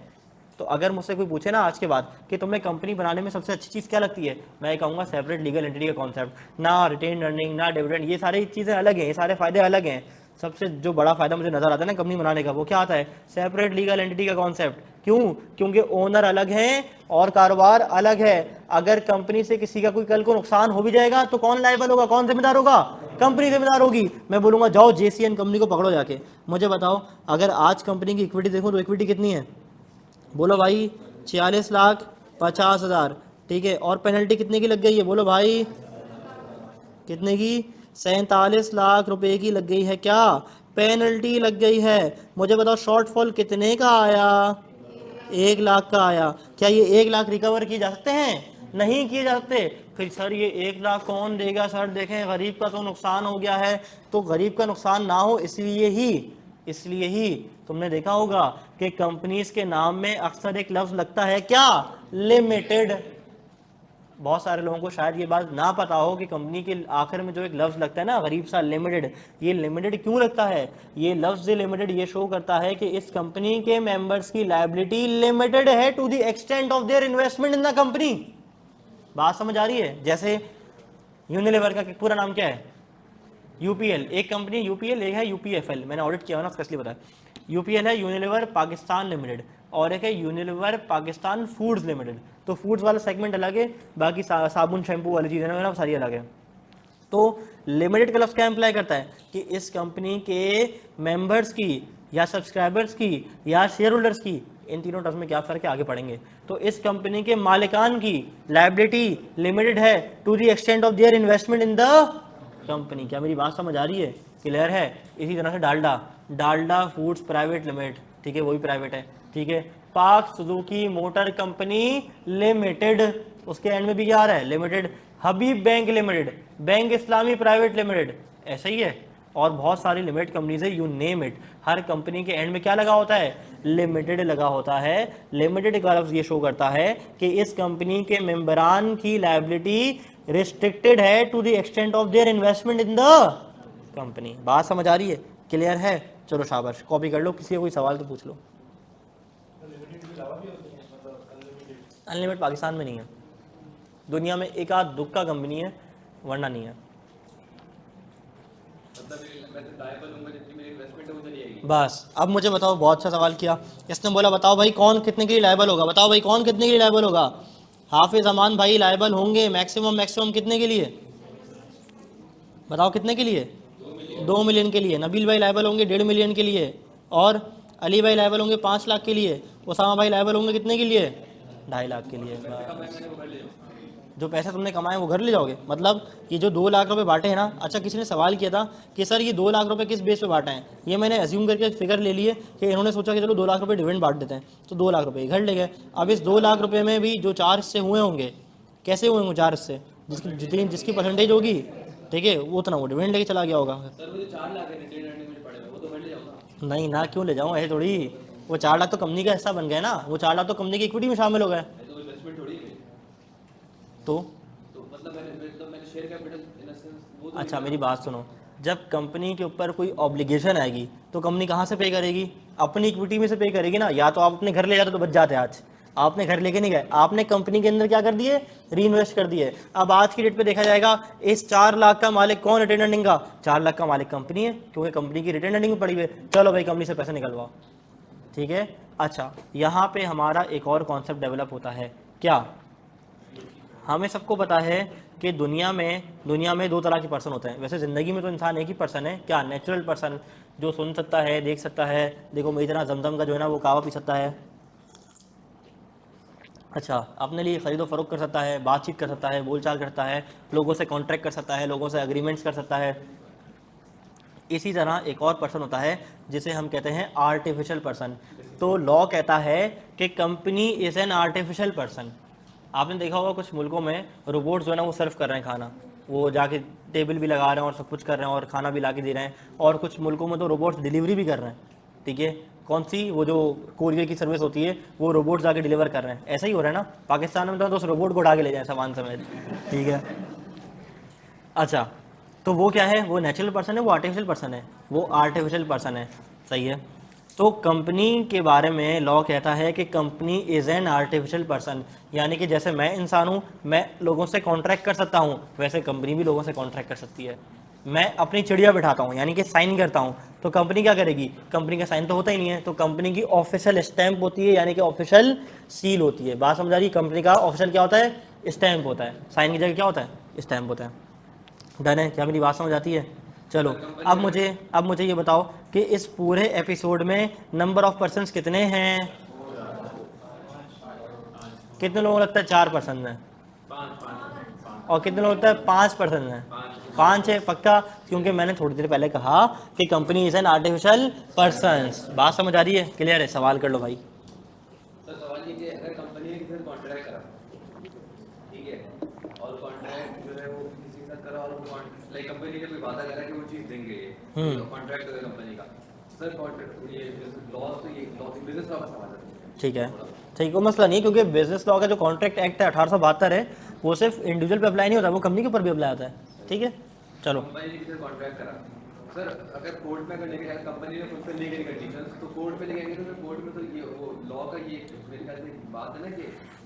तो अगर मुझसे कोई पूछे ना आज के बाद कि तुम्हें कंपनी बनाने में सबसे अच्छी चीज़ क्या लगती है, मैं कहूँगा सेपरेट लीगल एंटिटी का कॉन्सेप्ट। ना रिटेन अर्निंग, ना डिविडेंड, ये सारी चीज़ें अलग हैं, ये सारे फायदे अलग हैं। सबसे जो बड़ा फायदा मुझे नजर आता है ना कंपनी बनाने का, वो क्या आता है, सेपरेट लीगल एंटिटी का कॉन्सेप्ट। क्यों, क्योंकि ओनर अलग हैं और कारोबार अलग है। अगर कंपनी से किसी का कोई कल को नुकसान हो भी जाएगा तो कौन लायबल होगा, कौन जिम्मेदार होगा, कंपनी जिम्मेदार होगी। मैं बोलूंगा जाओ JCN कंपनी को पकड़ो जाके, मुझे बताओ अगर आज कंपनी की इक्विटी देखो तो इक्विटी कितनी है, बोलो भाई 46,50,000, ठीक है, और पेनल्टी कितने की लग गई है, बोलो भाई कितने की, 47 लाख रुपए की लग गई है, क्या पेनल्टी लग गई है। मुझे बताओ शॉर्टफॉल कितने का आया, 1 लाख का आया। क्या ये 1 लाख रिकवर किए जा सकते हैं, नहीं किए जा सकते। फिर सर ये 1 लाख कौन देगा, सर देखें गरीब का तो नुकसान हो गया है, तो गरीब का नुकसान ना हो इसलिए ही तुमने देखा होगा कि कंपनीज के नाम में अक्सर एक लफ्ज लगता है क्या, लिमिटेड। बहुत सारे लोगों को शायद ये बात ना पता हो कि कंपनी के आखिर में जो एक लफ्ज लगता है ना गरीब सा, लिमिटेड, ये लिमिटेड क्यों लगता है, ये लफ्ज लिमिटेड ये शो करता है कि इस कंपनी के मेंबर्स की लायबिलिटी लिमिटेड है to the extent of their investment in the company. बात समझ आ रही है। जैसे यूनिलीवर का पूरा नाम क्या है, UPL, एक कंपनी UPL, एक है UPFL, मैंने ऑडिट किया ना उसका इसलिए पता है। UPL है यूनिलीवर पाकिस्तान लिमिटेड और एक है यूनिलीवर पाकिस्तान फूड्स लिमिटेड। तो फूड्स वाला सेगमेंट अलग है, बाकी साबुन शैम्पू वाली चीज़ें ना सारी अलग है। तो लिमिटेड का लफ्ज़ क्या इम्प्लाई करता है कि इस कंपनी के मेंबर्स की या सब्सक्राइबर्स की या शेयर होल्डर्स की, इन तीनों टर्म्स में क्या फ़र्क है आगे पढ़ेंगे। तो इस कंपनी के मालिकान की लायबिलिटी लिमिटेड है to the extent of their investment in the company. क्या मेरी बात समझ आ रही है, क्लियर है। इसी तरह से डालडा फूड्स प्राइवेट लिमिटेड, ठीक है, वो भी प्राइवेट है, ठीक है। पाक सुजुकी मोटर कंपनी लिमिटेड, उसके एंड में भी क्या आ रहा है, लिमिटेड। हबीब बैंक लिमिटेड, बैंक इस्लामी प्राइवेट लिमिटेड, ऐसा ही है। और बहुत सारी लिमिटेड कंपनीज है, you name it, her company के एंड में क्या लगा होता है, लिमिटेड लगा होता है। लिमिटेड का लफ्ज़ ये शो करता है कि इस कंपनी के मेंबरान की लायबिलिटी रिस्ट्रिक्टेड है to the extent of their investment in the company. बात समझ आ रही है, क्लियर है। चलो शाबाश, कॉपी कर लो, किसी का कोई सवाल तो पूछ लो। अनलिमिटेड पाकिस्तान में नहीं है, दुनिया में एक आध दुक्का कंपनी है, वरना नहीं है। बस अब मुझे बताओ, बहुत अच्छा सवाल किया इसने, बोला बताओ भाई कौन कितने के लिए लायबल होगा, बताओ भाई कौन कितने के लिए लायबल होगा। हाफिज अमान भाई लायबल होंगे मैक्सिमम कितने के लिए, बताओ कितने के लिए, 2 मिलियन के लिए। नबील भाई लायबल होंगे 1.5 मिलियन के लिए, और अली भाई लायबल होंगे 5 लाख के लिए, उसामा भाई लायबल होंगे कितने के लिए, 2.5 लाख के लिए। जो पैसा तुमने कमाए वो घर ले जाओगे, मतलब ये जो 2 लाख रुपए बांटे हैं ना। अच्छा, किसी ने सवाल किया था कि सर ये 2 लाख रुपए किस बेस पे बांटे हैं, ये मैंने अज्यूम करके फिगर ले लिए कि इन्होंने सोचा कि चलो 2 लाख रुपए डिविडेंड बांट देते हैं, तो 2 लाख रुपए घर ले गए। अब इस 2 लाख रुपए में भी जो 4 हिस्से हुए होंगे, कैसे हुए होंगे 4 हिस्से, जिसकी परसेंटेज होगी, ठीक है, वो उतना वो डिविडेंड लेके चला गया होगा। नहीं ना, क्यों ले जाऊँ, ऐसे थोड़ी, वो 4 लाख तो कंपनी का हिस्सा बन गए ना, वो 4 लाख तो कंपनी की इक्विटी में शामिल हो गए। तो मैंने शेयर कैपिटल। अच्छा मेरी बात सुनो, जब कंपनी के ऊपर कोई ऑब्लिगेशन आएगी तो कंपनी कहाँ से पे करेगी, अपनी इक्विटी में से पे करेगी ना। या तो आप अपने घर ले जाते तो बच जाते आज, आपने घर लेके नहीं गए, आपने कंपनी के अंदर क्या कर दिए, री इन्वेस्ट कर दिए। अब आज की डेट पे देखा जाएगा इस 4 लाख का मालिक कौन, रिटेन अर्निंग का 4 लाख का मालिक कंपनी है, क्योंकि कंपनी की रिटेन अर्निंग में पड़ी हुई है। चलो भाई कंपनी से पैसे निकलवाओ, ठीक है। अच्छा, यहाँ पे हमारा एक और कॉन्सेप्ट डेवलप होता है, क्या, हमें सबको पता है कि दुनिया में 2 तरह के पर्सन होते हैं। वैसे ज़िंदगी में तो इंसान एक ही पर्सन है, क्या, नेचुरल पर्सन, जो सुन सकता है, देख सकता है, देखो मेरी तरह जमजम का जो है ना वो कहवा पी सकता है, अच्छा, अपने लिए ख़रीदो फरोख्त कर सकता है, बातचीत कर सकता है, बोलचाल करता है, लोगों से कॉन्ट्रैक्ट कर सकता है, लोगों से एग्रीमेंट्स कर सकता है। इसी तरह एक और पर्सन होता है जिसे हम कहते हैं आर्टिफिशियल पर्सन। तो लॉ कहता है कि company is an artificial person. आपने देखा होगा कुछ मुल्कों में रोबोट जो है ना वो सर्व कर रहे हैं खाना, वो जाके टेबल भी लगा रहे हैं और सब कुछ कर रहे हैं और खाना भी ला के दे रहे हैं, और कुछ मुल्कों में तो रोबोट्स डिलीवरी भी कर रहे हैं, ठीक है। कौन सी, वो जो कोरियर की सर्विस होती है वो रोबोट जाके डिलीवर कर रहे हैं, ऐसा ही हो रहा है ना पाकिस्तान में, तो उस रोबोट को उठा के ले जाए सामान समेत, ठीक है। अच्छा, तो वो क्या है, वो नेचुरल पर्सन है, वो आर्टिफिशियल पर्सन है, वो आर्टिफिशियल पर्सन है, सही है। तो कंपनी के बारे में लॉ कहता है कि company is an artificial person, यानी कि जैसे मैं इंसान हूँ, मैं लोगों से कॉन्ट्रैक्ट कर सकता हूँ, वैसे कंपनी भी लोगों से कॉन्ट्रैक्ट कर सकती है। मैं अपनी चिड़िया बिठाता हूँ, यानी कि साइन करता हूँ, तो कंपनी क्या करेगी, कंपनी का साइन तो होता ही नहीं है, तो कंपनी की ऑफिशियल स्टैंप होती है, यानी कि ऑफिशियल सील होती है। बात समझ आ रही है, कंपनी का ऑफिशियल क्या होता है, स्टैंप होता है, साइन की जगह क्या होता है, स्टैंप होता है। डन है, क्या मेरी बात समझ आती है? चलो, अब मुझे ये बताओ कि इस पूरे एपिसोड में नंबर ऑफ पर्सन्स कितने हैं? कितने लोगों को लगता है 4 पर्सन हैं? और कितने लोगों को लगता है 5 पर्सन हैं? 5 है पक्का, क्योंकि मैंने थोड़ी देर पहले कहा कि company is an artificial persons. बात समझ आ रही है, क्लियर है? सवाल कर लो भाई। तो सवाल ये कि अगर कंपनी ने किसी से कॉन्ट्रैक्ट करा, ठीक है, और कॉन्ट्रैक्ट जो है वो किसी के साथ करा, और वो लाइक कंपनी ने कोई वादा करा कि वो चीज़ देंगे, ये तो कॉन्ट्रैक्ट है कंपनी का। सर कॉन्ट्रैक्ट ये लॉस, तो ये लॉस बिजनेस लॉ का सवाल है, ठीक है, ठीक, कोई मसला नहीं, क्योंकि बिजनेस लॉ का जो कॉन्ट्रैक्ट एक्ट है 1872 है, वो सिर्फ इंडिविजुअल पे अप्लाई नहीं होता, वो कंपनी के ऊपर भी अप्लाई होता है, ठीक है। चलो, कंपनी ने किसी से कॉन्ट्रैक्ट करा, सर अगर कोर्ट में करने के कंपनी ने फुलफिल नहीं करी कंडीशंस, तो कोर्ट पे लेके गए, तो कोर्ट में तो ये वो लॉ का ये मेरे ख्याल से बात है ना कि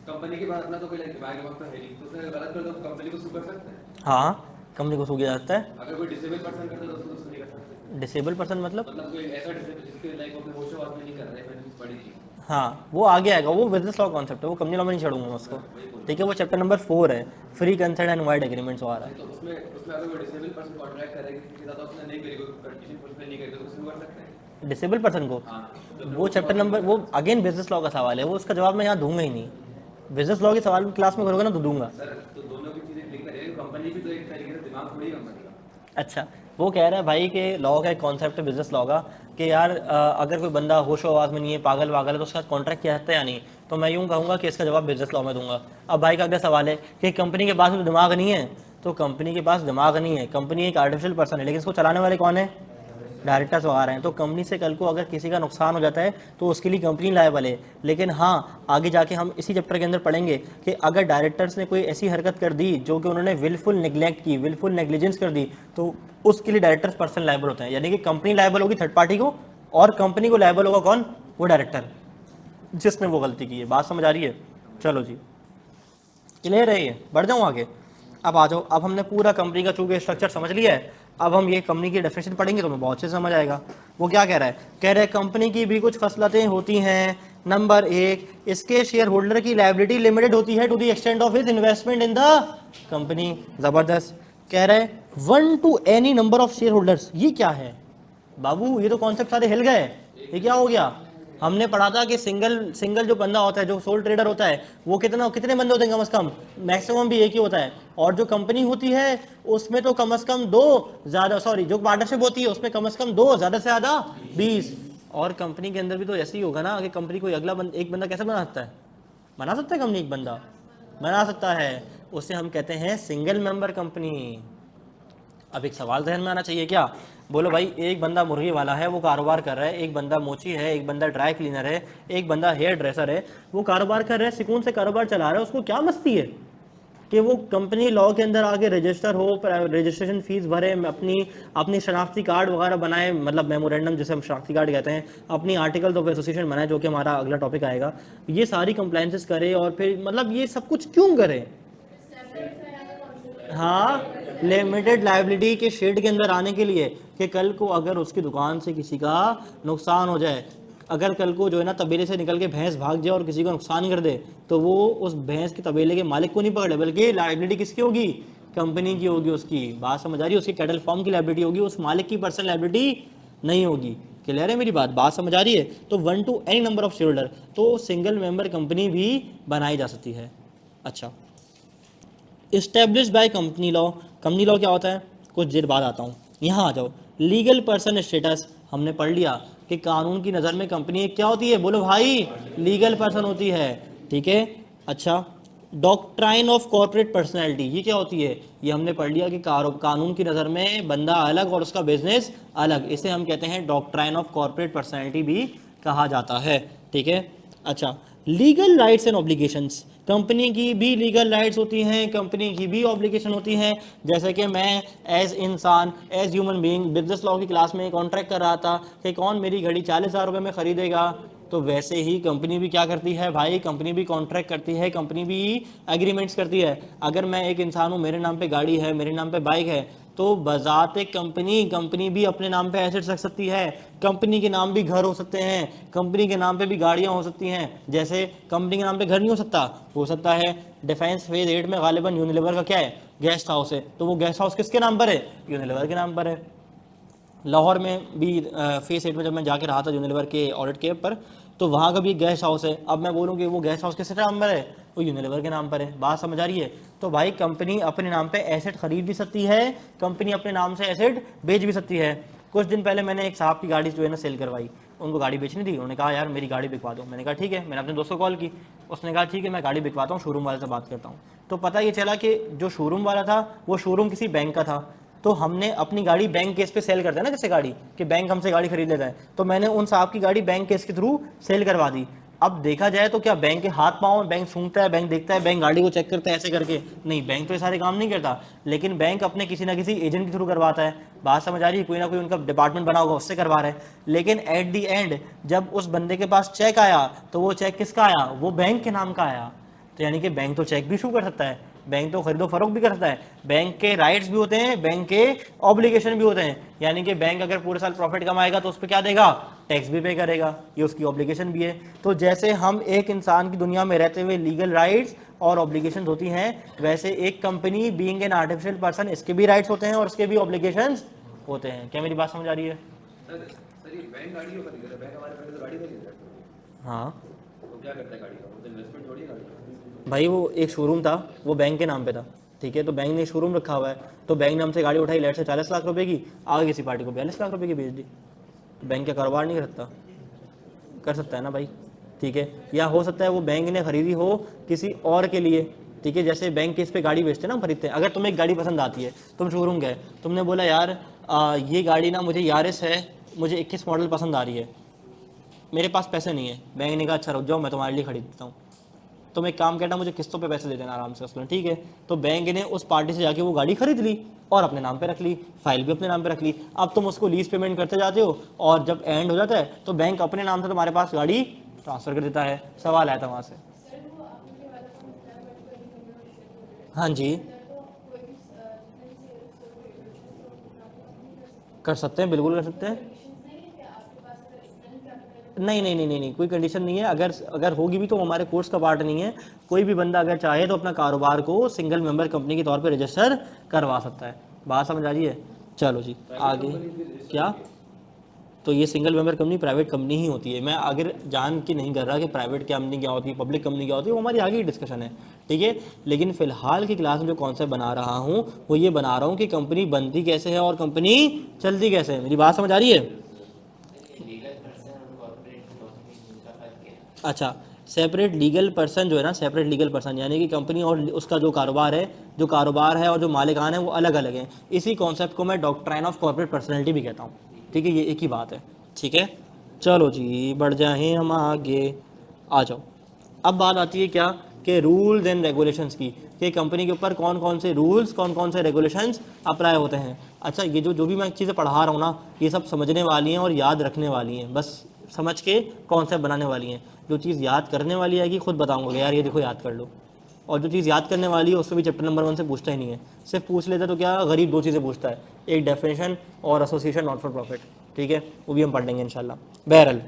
कंपनी के पास अपना तो कोई दिमाग वक्त तो है नहीं, तो उसने गलत कर दो कंपनी को सू कर सकते हैं। हाँ, कंपनी को सू किया जाता है। अगर कोई डिसेबल पर्सन करता है तो उसको सू नहीं कर सकते। डिसेबल पर्सन मतलब कोई ऐसा डिसेबल जिसके लाइक अपने होशो वास में नहीं कर रहे हैं, मैंने पढ़ी थी। हाँ, वो आगे आएगा, वो बिजनेस लॉ कॉन्सेप्ट है, वो कंपनी लॉ में नहीं छोड़ूंगा मैं उसको, ठीक है। वो चैप्टर नंबर 4 है, free consent and void agreements आ रहा है। तो उसमें अगर कोई डिसेबल पर्सन कॉन्ट्रैक्ट करेगा किसी के साथ, उसने नहीं करी, कोई कंडीशन फुलफिल नहीं करी, तो उसको कर सकते हैं डिसेबल पर्सन को, हाँ। वो चैप्टर नंबर, वो अगेन बिजनेस लॉ का सवाल है, वो उसका जवाब मैं यहाँ दूंगा ही नहीं। बिजनेस लॉ के सवाल क्लास में करोगे ना तो दूंगा। सर तो दोनों की चीज़ें लिंक करेंगे, कंपनी भी तो एक तरीके से दिमाग थोड़ी कंपनी का। अच्छा, वो कह रहा है भाई कि लॉ का एक कॉन्सेप्ट है बिजनेस लॉ का कि यार अगर कोई बंदा होशो आवाज़ में नहीं है, पागल वागल है, तो उसका कॉन्ट्रैक्ट किया जाता है या नहीं, तो मैं यूँ कहूँगा कि इसका जवाब बिजनेस लॉ में दूंगा। अब भाई का अगला सवाल है कि कंपनी के पास तो दिमाग नहीं है, तो कंपनी के पास दिमाग नहीं है, कंपनी एक आर्टिफिशियल पर्सन है, लेकिन इसको चलाने वाले कौन है? डायरेक्टर्स आ रहे हैं। तो कंपनी से कल को अगर किसी का नुकसान हो जाता है तो उसके लिए कंपनी लायबल है। लेकिन हाँ, आगे जाके हम इसी चैप्टर के अंदर पढ़ेंगे कि अगर डायरेक्टर्स ने कोई ऐसी हरकत कर दी जो कि उन्होंने विलफुल निगलेक्ट की, विलफुल नेग्लिजेंस कर दी, तो उसके लिए डायरेक्टर्स पर्सन लायबल होते हैं। यानी कि कंपनी लायबल होगी थर्ड पार्टी को, और कंपनी को लायबल होगा कौन? वो डायरेक्टर जिसने वो गलती की है। बात समझ आ रही है? चलो जी, क्लियर है ये? बढ़ जाऊँ आगे? अब आ जाओ, अब हमने पूरा कंपनी का चूंकि स्ट्रक्चर समझ लिया है, अब हम ये कंपनी की डेफिनेशन पढ़ेंगे तो हमें बहुत अच्छे से समझ आएगा। वो क्या कह रहा है? कह रहा है कंपनी की भी कुछ खसलतें होती हैं। नंबर 1, इसके शेयर होल्डर की लायबिलिटी लिमिटेड होती है to the extent of his investment in the company. जबरदस्त। कह रहा है 1 to any number of share holders. ये क्या है बाबू? ये तो कॉन्सेप्ट सारे हिल गए। ये क्या हो गया? हमने पढ़ा था कि सिंगल जो बंदा होता है, जो सोल ट्रेडर होता है, वो कितने बंदे होते हैं? कम से कम, मैक्सिमम भी एक ही होता है। और जो कंपनी होती है उसमें तो कम से कम 2, ज़्यादा सॉरी जो पार्टनरशिप होती है उसमें कम से कम 2, ज़्यादा से ज़्यादा 20। और कंपनी के अंदर भी तो ऐसे ही होगा ना कि कंपनी कोई अगला एक बंदा कैसे बना सकता है? बना सकता है कंपनी एक बंदा? बना सकता है। उसे हम कहते हैं सिंगल मेंबर कंपनी। अब एक सवाल जहन में आना चाहिए, क्या? बोलो भाई, एक बंदा मुर्गी वाला है, वो कारोबार कर रहा है, एक बंदा मोची है, एक बंदा ड्राई क्लीनर है, एक बंदा हेयर ड्रेसर है, वो कारोबार कर रहा है, सुकून से कारोबार चला रहा है, उसको क्या मस्ती है? कि वो कंपनी लॉ के अंदर आगे रजिस्टर हो, रजिस्ट्रेशन फीस भरे, अपनी शनाख्ती कार्ड वगैरह बनाए, मतलब मेमोरेंडम जिसे हम शनाख्ती कार्ड कहते हैं, अपनी आर्टिकल ऑफ एसोसिएशन बनाए, जो कि हमारा अगला टॉपिक आएगा, ये सारी कंप्लाइंसेस करे, और फिर मतलब ये सब कुछ क्यों करे? हाँ, लिमिटेड लाइबिलिटी के शेड के अंदर आने के लिए, कि कल को अगर उसकी दुकान से किसी का नुकसान हो जाए, अगर कल को जो है ना तबेले से निकल के भैंस भाग जाए और किसी को नुकसान कर दे, तो वो उस भैंस के तबेले के मालिक को नहीं पकड़े, बल्कि लाइबिलिटी किसकी होगी? कंपनी की होगी उसकी। बात समझ आ रही है? उसकी कैटल फॉर्म की लाइबिलिटी होगी, उस मालिक की पर्सनल लाइबिलिटी नहीं होगी। क्लियर है मेरी बात समझ आ रही है? तो 1 to any number of share holder, तो सिंगल मेंबर कंपनी भी बनाई जा सकती है। अच्छा, establish by company law. Company law क्या होता है? कुछ देर बाद आता हूँ, यहाँ आ जाओ। लीगल पर्सन स्टेटस हमने पढ़ लिया कि कानून की नज़र में कंपनी क्या होती है? बोलो भाई, लीगल पर्सन होती है। ठीक है। अच्छा, डॉक्ट्राइन ऑफ कॉर्पोरेट पर्सनैलिटी, ये क्या होती है? ये हमने पढ़ लिया कि कानून की नज़र में बंदा अलग और उसका बिजनेस अलग, इसे हम कहते हैं डॉक्ट्राइन ऑफ कॉर्पोरेट पर्सनैलिटी भी कहा जाता है। ठीक है। अच्छा, legal rights and obligations, company की भी लीगल राइट्स होती हैं, कंपनी की भी ऑब्लिगेशन होती हैं। जैसे कि मैं एज इंसान, as human being business law की क्लास में कॉन्ट्रैक्ट कर रहा था कि कौन मेरी घड़ी 40,000 रुपये में ख़रीदेगा, तो वैसे ही कंपनी भी क्या करती है भाई? कंपनी भी कॉन्ट्रैक्ट करती है, कंपनी भी एग्रीमेंट्स करती है। अगर मैं एक इंसान हूँ, मेरे नाम पे गाड़ी है, मेरे नाम पे बाइक है, तो बजाते कंपनी भी अपने नाम पे एसेट्स रख सकती है। कंपनी के नाम भी घर हो सकते हैं, कंपनी के नाम पे भी गाड़ियां हो सकती हैं। जैसे कंपनी के नाम पे घर नहीं हो सकता है। डिफेंस फेज 8 में गालिबन यूनिलीवर का क्या है? गेस्ट हाउस है, तो वो गेस्ट हाउस किसके नाम पर है? यूनिलीवर के नाम पर है। लाहौर में भी फेज 8 में जब मैं जाके रहा था यूनिलीवर के ऑडिट के पर, तो वहाँ का भी गेस्ट हाउस है। अब मैं बोलूँ कि वो गेस्ट हाउस किसके नाम पर है? वो यूनिलीवर के नाम पर है। बात समझ आ रही है? तो भाई कंपनी अपने नाम पे एसेट खरीद भी सकती है, कंपनी अपने नाम से एसेट बेच भी सकती है। कुछ दिन पहले मैंने एक साहब की गाड़ी जो है ना सेल करवाई, उनको गाड़ी बेचनी थी। उन्होंने कहा यार मेरी गाड़ी बिकवा दो। मैंने कहा ठीक है। मैंने अपने दोस्त को कॉल की, उसने कहा ठीक है मैं गाड़ी बिकवाता हूँ, शोरूम वाले से बात करता हूँ। तो पता ये चला कि जो शोरूम वाला था वो शोरूम किसी बैंक का था। तो हमने अपनी गाड़ी बैंक केस पे सेल करते हैं ना, जैसे गाड़ी कि बैंक हमसे गाड़ी खरीद लेता है, तो मैंने उन साहब की गाड़ी बैंक केस के थ्रू सेल करवा दी। अब देखा जाए तो क्या बैंक के हाथ पाँव, बैंक सूंघता है, बैंक देखता है, बैंक गाड़ी को चेक करता है ऐसे करके? नहीं, बैंक तो ये सारे काम नहीं करता, लेकिन बैंक अपने किसी ना किसी एजेंट के थ्रू करवाता है। बात समझ आ रही है? कोई ना कोई उनका डिपार्टमेंट बना होगा, उससे करवा रहा है। लेकिन एट दी एंड जब उस बंदे के पास चेक आया, तो वो चेक किसका आया? वो बैंक के नाम का आया। तो यानी कि बैंक तो चेक भी इशू कर सकता है, बैंक तो खरीदो फरोख्त भी कर सकता है, बैंक के राइट्स भी होते हैं, बैंक के ऑब्लिगेशन भी होते हैं। यानी कि बैंक अगर पूरे साल प्रॉफिट कमाएगा तो उस पर क्या देगा? टैक्स भी पे करेगा, ये उसकी ऑब्लिगेशन भी है। तो जैसे हम एक इंसान की दुनिया में रहते हुए लीगल राइट्स और ऑब्लिगेशन होती हैं, वैसे एक company being an artificial person, इसके भी राइट्स होते हैं और इसके भी ऑब्लिगेशन होते हैं। क्या मेरी बात समझ आ रही है? सर ये बैंक गाड़ियों का नहीं करता, बैंक हमारे पहले तो गाड़ी खरीद रहा है। हाँ, तो क्या करता है गाड़ी का? वो तो इन्वेस्टमेंट थोड़ी है गाड़ी का। भाई वो एक शोरूम था, वो बैंक के नाम पे था। ठीक है, तो बैंक ने शोरूम रखा हुआ है, तो बैंक ने हमसे गाड़ी उठाई लेट से 40 लाख रुपए की, आगे किसी पार्टी को 42 लाख रुपए की बेच दी। तो बैंक का कारोबार नहीं कर सकता? कर सकता है ना भाई। ठीक है, या हो सकता है वो बैंक ने खरीदी हो किसी और के लिए। ठीक है, जैसे बैंक केस पे गाड़ी बेचते हैं ना, खरीदते हैं। अगर तुम्हें एक गाड़ी पसंद आती है, तुम शोरूम गए, तुमने बोला यार ये गाड़ी ना मुझे यारिस है, मुझे 21 मॉडल पसंद आ रही है, मेरे पास पैसे नहीं है। बैंक ने कहा अच्छा रुक जाओ, मैं तुम्हारे लिए खरीद देता हूँ। तुम एक काम करना, मुझे किस्तों पे पैसे दे देना आराम से। उसने ठीक है, तो बैंक ने उस पार्टी से जाके वो गाड़ी खरीद ली और अपने नाम पे रख ली, फाइल भी अपने नाम पे रख ली। अब तुम उसको लीज पेमेंट करते जाते हो और जब एंड हो जाता है तो बैंक अपने नाम से तुम्हारे पास गाड़ी ट्रांसफ़र कर देता है। सवाल आया था वहाँ से। हाँ जी, कर सकते हैं, बिल्कुल कर सकते हैं। नहीं, कोई कंडीशन नहीं है। अगर होगी भी तो हमारे कोर्स का पार्ट नहीं है। कोई भी बंदा अगर चाहे तो अपना कारोबार को सिंगल मेंबर कंपनी के तौर पे रजिस्टर करवा सकता है। बात समझ आ रही है? चलो जी आगे। क्या? तो ये single member company private company ही होती है। मैं अगर जान के नहीं कर रहा कि प्राइवेट कंपनी क्या होती है, पब्लिक कंपनी क्या होती है, वो हमारी आगे की डिस्कशन है। ठीक है, लेकिन फिलहाल की क्लास में जो कॉन्सेप्ट बना रहा हूँ वो ये बना रहा हूँ कि कंपनी बनती कैसे है और कंपनी चलती कैसे है। मेरी बात समझ आ रही है? अच्छा, सेपरेट लीगल पर्सन जो है ना, सेपरेट लीगल पर्सन यानी कि कंपनी और उसका जो कारोबार है और जो मालिकान है वो अलग अलग हैं। इसी कॉन्सेप्ट को मैं डॉक्ट्राइन ऑफ कॉर्पोरेट पर्सनैलिटी भी कहता हूँ। ठीक है, ये एक ही बात है। ठीक है, चलो जी बढ़ जाएं हम आगे। आ जाओ। अब बात आती है क्या कि रूल्स एंड रेगुलेशंस की, कि कंपनी के ऊपर कौन कौन से रूल्स कौन कौन से रेगुलेशंस अप्लाई होते हैं। अच्छा, ये जो भी मैं चीज़ें पढ़ा रहा हूँ ना, ये सब समझने वाली हैं और याद रखने वाली हैं, बस समझ के कॉन्सेप्ट बनाने वाली हैं। जो चीज़ याद करने वाली है कि खुद बताऊँगा यार ये देखो याद कर लो, और जो चीज़ याद करने वाली है उससे भी चैप्टर नंबर 1 से पूछता ही नहीं है, सिर्फ पूछ लेता तो क्या गरीब 2 चीज़ें पूछता है, एक डेफिनेशन और एसोसिएशन नॉट फॉर प्रॉफिट, ठीक है, वो भी हम पढ़ लेंगे इंशाल्लाह। बहरहाल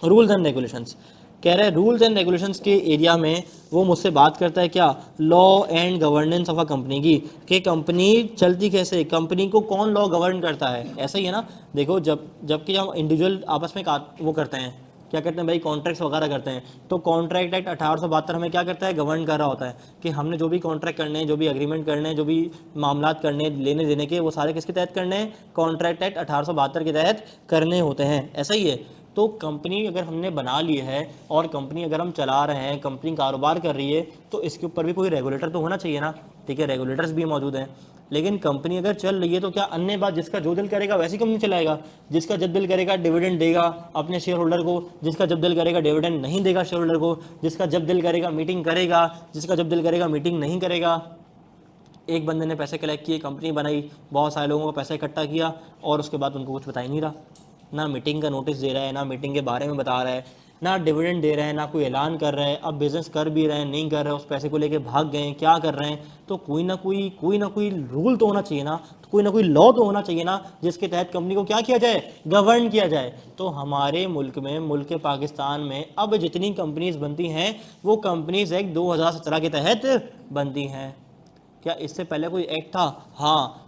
रूल्स एंड रेगुलेशंस कह रहे हैं, रूल्स एंड रेगुलेशंस के एरिया में वो मुझसे बात करता है क्या, law and governance of a company की, कि कंपनी चलती कैसे, कंपनी को कौन लॉ गवर्न करता है। ऐसा ही है ना, देखो जबकि हम इंडिविजुअल आपस में वो करते हैं, क्या करते हैं भाई, कॉन्ट्रैक्ट्स वगैरह करते हैं, तो कॉन्ट्रैक्ट एक्ट 1872 हमें क्या करता है, गवर्न कर रहा होता है कि हमने जो भी कॉन्ट्रैक्ट करने हैं, जो भी एग्रीमेंट करने हैं, जो भी मामलात करने हैं, लेने देने के, वो सारे किसके तहत करने हैं, कॉन्ट्रैक्ट एक्ट 1872 के तहत करने होते हैं। ऐसा ही है, तो कंपनी अगर हमने बना ली है और कंपनी अगर हम चला रहे हैं, कंपनी कारोबार कर रही है, तो इसके ऊपर भी कोई रेगुलेटर तो होना चाहिए ना, ठीक है, रेगुलेटर्स भी मौजूद हैं। लेकिन कंपनी अगर चल रही है तो क्या अन्य बात, जिसका जो दिल करेगा वैसी कंपनी चलाएगा, जिसका जब दिल करेगा डिविडेंड देगा अपने शेयर होल्डर को, जिसका जब दिल करेगा डिविडेंड नहीं देगा शेयर होल्डर को, जिसका जब दिल करेगा मीटिंग करेगा, जिसका जब दिल करेगा मीटिंग नहीं करेगा। एक बंदे ने पैसे कलेक्ट किए, कंपनी बनाई, बहुत सारे लोगों को पैसा इकट्ठा किया और उसके बाद उनको कुछ बता ही नहीं रहा, ना मीटिंग का नोटिस दे रहा है, ना मीटिंग के बारे में बता रहा है, ना डिविडेंड दे रहे हैं, ना कोई ऐलान कर रहा है। अब बिज़नेस कर भी रहे हैं, नहीं कर रहे, उस पैसे को लेके भाग गए, क्या कर रहे हैं, तो कोई ना कोई रूल तो होना चाहिए ना, तो कोई ना कोई लॉ तो होना चाहिए ना, जिसके तहत कंपनी को क्या किया जाए, गवर्न किया जाए। तो हमारे मुल्क में, मुल्क पाकिस्तान में अब जितनी कंपनीज बनती हैं वो कंपनीज एक्ट 2017 के तहत बनती हैं। क्या इससे पहले कोई एक्ट था? हाँ,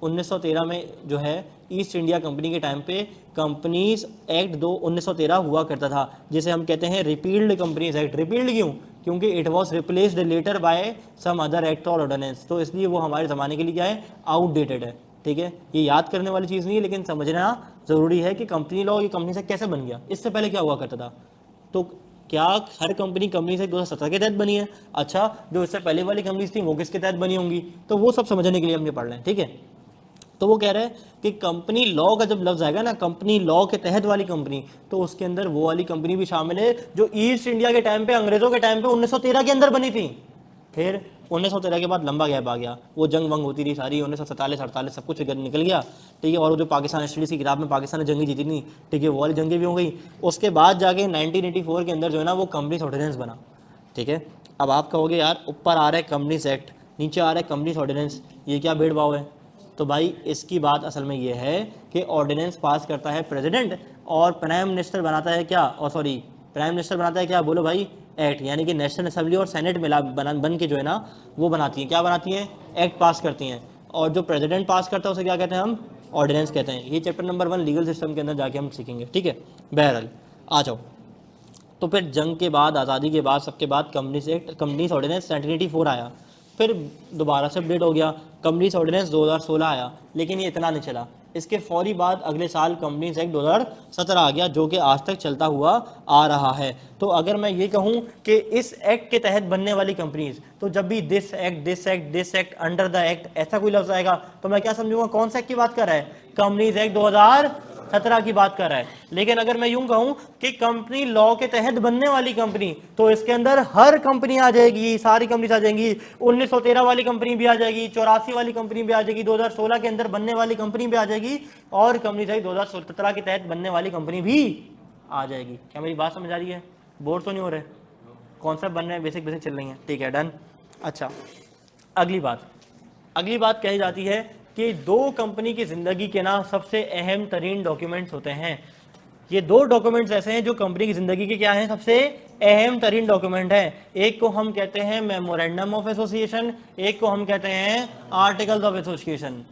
1913 में जो है ईस्ट इंडिया कंपनी के टाइम पे कंपनीज एक्ट 1913 हुआ करता था, जिसे हम कहते हैं रिपील्ड कंपनीज एक्ट। रिपील्ड क्यों? क्योंकि it was replaced later by some other act और ऑर्डिनेंस, तो इसलिए वो हमारे ज़माने के लिए क्या है, आउटडेटेड है, ठीक है। ये याद करने वाली चीज़ नहीं है, लेकिन समझना ज़रूरी है कि कंपनी लॉ ये कंपनी से कैसे बन गया, इससे पहले क्या हुआ करता था। तो क्या हर कंपनी से 2017 के तहत बनी है? अच्छा, जो इससे पहले वाली कंपनीज थी वो किसके तहत बनी होंगी? तो वो सब समझने के लिए हम ये पढ़ रहे हैं, ठीक है। तो वो कह रहे हैं कि कंपनी लॉ का जब लफ्ज़ आएगा ना, कंपनी लॉ के तहत वाली कंपनी, तो उसके अंदर वो वाली कंपनी भी शामिल है जो ईस्ट इंडिया के टाइम पे, अंग्रेज़ों के टाइम पे 1913 के अंदर बनी थी। फिर 1913 के बाद लंबा गैप आ गया, वो जंग वंग होती रही सारी, 1947-48 सब कुछ निकल गया, ठीक है। और वो जो पाकिस्तान स्टडीज़ की किताब में पाकिस्तान ने जंगी जीती नहीं, ठीक है, वो वाली जंगी भी हो गई। उसके बाद जाके 1984 के अंदर जो है ना वो कंपनीज ऑर्डिनेंस बना, ठीक है। अब आप कहोगे यार ऊपर आ रहा है कंपनीज एक्ट, नीचे आ रहा है कंपनीज ऑर्डिनेंस, ये क्या भेदभाव है? तो भाई इसकी बात असल में ये है कि ऑर्डिनेंस पास करता है प्रेसिडेंट और प्राइम मिनिस्टर बनाता है क्या, प्राइम मिनिस्टर बनाता है क्या, बोलो भाई, एक्ट। यानी कि नेशनल असेंबली और सेनेट मिला बन के जो है ना वो बनाती हैं, क्या बनाती हैं, एक्ट पास करती हैं। और जो प्रेसिडेंट पास करता है उसे क्या कहते हैं हम, ऑर्डिनेंस कहते हैं। ये चैप्टर नंबर 1 लीगल सिस्टम के अंदर जाके हम सीखेंगे, ठीक है। बहरहाल आ जाओ, तो फिर जंग के बाद, आज़ादी के बाद, सबके बाद कंपनीज एक्ट, कंपनीज ऑर्डिनेंस 1984 आया, फिर दोबारा से अपडेट हो गया, कंपनीज ऑर्डिनेंस 2016 आया, लेकिन ये इतना नहीं चला। इसके फौरी बाद अगले साल कंपनीज एक्ट 2017 आ गया, जो कि आज तक चलता हुआ आ रहा है। तो अगर मैं ये कहूँ कि इस एक्ट के तहत बनने वाली कंपनीज, तो जब भी this act, under the act ऐसा कोई लफ्ज़ आएगा तो मैं क्या समझूंगा, कौन सा एक्ट की बात कर रहा है, कंपनीज एक्ट 2017 की बात कर रहा है। लेकिन अगर मैं यूं कहूं कि कंपनी लॉ के तहत बनने वाली कंपनी, तो इसके अंदर हर कंपनी आ जाएगी, सारी कंपनीज आ जाएंगी, 1913 वाली कंपनी भी आ जाएगी, 84 वाली कंपनी भी आ जाएगी, 2016 के अंदर बनने वाली कंपनी भी आ जाएगी, और कंपनी से 2017 के तहत बनने वाली कंपनी भी आ जाएगी। क्या मेरी बात समझ आ रही है? बोर तो नहीं हो रहे? कॉन्सेप्ट बन रहे हैं, बेसिक चल रही हैं, ठीक है, डन। अच्छा, अगली बात कही जाती है कि दो कंपनी की ज़िंदगी के ना सबसे अहम तरीन डॉक्यूमेंट्स होते हैं। ये दो डॉक्यूमेंट्स ऐसे हैं जो कंपनी की ज़िंदगी के क्या हैं, सबसे अहम तरीन डॉक्यूमेंट है। एक को हम कहते हैं मेमोरेंडम ऑफ एसोसिएशन, एक को हम कहते हैं आर्टिकल्स ऑफ एसोसिएशन।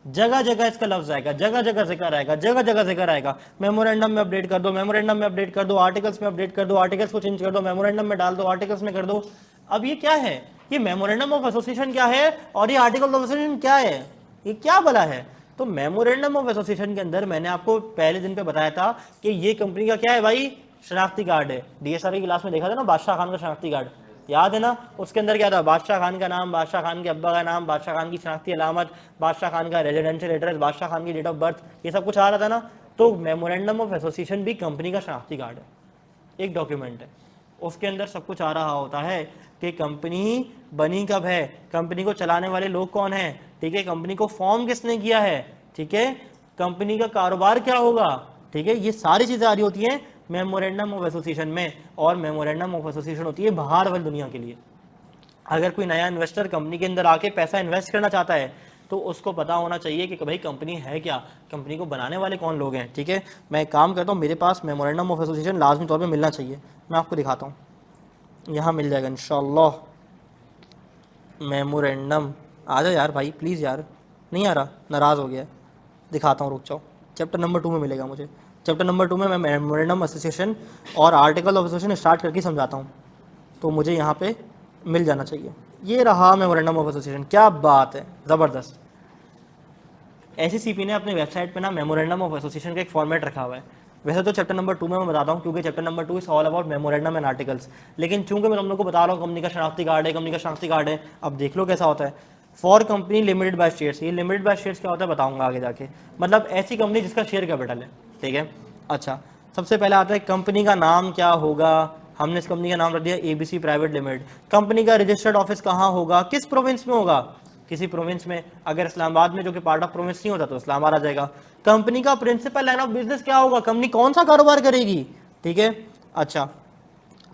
जगह जगह इसका लफ्ज आएगा, जगह जगह जिक्र आएगा, मेमोरेंडम में अपडेट कर दो, मेमोरेंडम में अपडेट कर दो, आर्टिकल्स में अपडेट कर दो, आर्टिकल्स को चेंज कर दो, मेमोरेंडम में डाल दो, आर्टिकल्स में कर दो। अब ये क्या है, ये मेमोरेंडम ऑफ एसोसिएशन क्या है और ये आर्टिकल ऑफ एसोसिएशन क्या है, ये क्या भला है? तो मेमोरेंडम ऑफ एसोसिएशन के अंदर मैंने आपको पहले दिन पे बताया था कि ये कंपनी का क्या है भाई, शनाख्ती कार्ड है। डीएसआर की क्लास में देखा था ना बादशाह खान का शनाख्ती कार्ड, याद है ना? उसके अंदर क्या था, बादशाह खान का नाम, बादशाह खान के अब्बा का नाम, बादशाह खान की शनाख्ती अलामत, बादशाह खान का रेजिडेंशियल एड्रेस, बादशाह खान की डेट ऑफ बर्थ, ये सब कुछ आ रहा था ना। तो मेमोरेंडम ऑफ एसोसिएशन भी कंपनी का शनाख्ती कार्ड है, एक डॉक्यूमेंट है। उसके अंदर सब कुछ आ रहा होता है कि कंपनी बनी कब है, कंपनी को चलाने वाले लोग कौन हैं, ठीक है, कंपनी को फॉर्म किसने किया है, ठीक है, कंपनी का कारोबार क्या होगा, ठीक है, ये सारी चीज़ें आ रही होती हैं मेमोरेंडम ऑफ एसोसिएशन में। और मेमोरेंडम ऑफ एसोसिएशन होती है बाहर वाली दुनिया के लिए। अगर कोई नया इन्वेस्टर कंपनी के अंदर आके पैसा इन्वेस्ट करना चाहता है तो उसको पता होना चाहिए कि भाई कंपनी है क्या, कंपनी को बनाने वाले कौन लोग हैं, ठीक है। मैं एक काम करता हूँ, मेरे पास मेमोरेंडम ऑफ एसोसिएशन लाजमी तौर पे मिलना चाहिए, मैं आपको दिखाता हूँ, यहाँ मिल जाएगा इंशाल्लाह। मेमोरेंडम आ जाओ यार भाई प्लीज़ यार, नहीं आ रहा, नाराज़ हो गया, दिखाता हूँ, रुक जाओ। चैप्टर नंबर 2 में मिलेगा मुझे। चैप्टर नंबर 2 में मैं मेमोरेंडम एसोसिएशन और आर्टिकल ऑफ एसोसिएशन स्टार्ट करके समझाता हूँ, तो मुझे यहाँ पे मिल जाना चाहिए। ये रहा मेमोरेंडम ऑफ एसोसिएशन, क्या बात है, ज़बरदस्त। एससीसीपी ने अपने वेबसाइट पे ना मेमोरेंडम ऑफ एसोसिएशन का एक फॉर्मेट रखा हुआ है। वैसे तो चैप्टर नंबर 2 में मैं बताता हूँ, क्योंकि chapter number 2 is all about memorandum and articles, लेकिन चूंकि मैं तुम लोग को बता रहा हूँ कंपनी का शनाख्ती कार्ड है, कंपनी का शनाख्ती कार्ड है, अब देख लो कैसा होता है। For company limited by shares, ये लिमिटेड बाय शेयर्स क्या होता है बताऊंगा आगे जाके, मतलब ऐसी कंपनी जिसका शेयर कैपिटल है, ठीक है। अच्छा, सबसे पहले आता है कंपनी का नाम क्या होगा, हमने इस कंपनी का नाम रख दिया एबीसी प्राइवेट लिमिटेड। कंपनी का रजिस्टर्ड ऑफिस कहाँ होगा, किस प्रोविंस में होगा, किसी प्रोविंस में, अगर इस्लामाबाद में जो कि पार्ट ऑफ प्रोविंस नहीं होता तो इस्लामाबाद आ जाएगा। कंपनी का प्रिंसिपल लाइन ऑफ बिजनेस क्या होगा, कंपनी कौन सा कारोबार करेगी, ठीक है। अच्छा,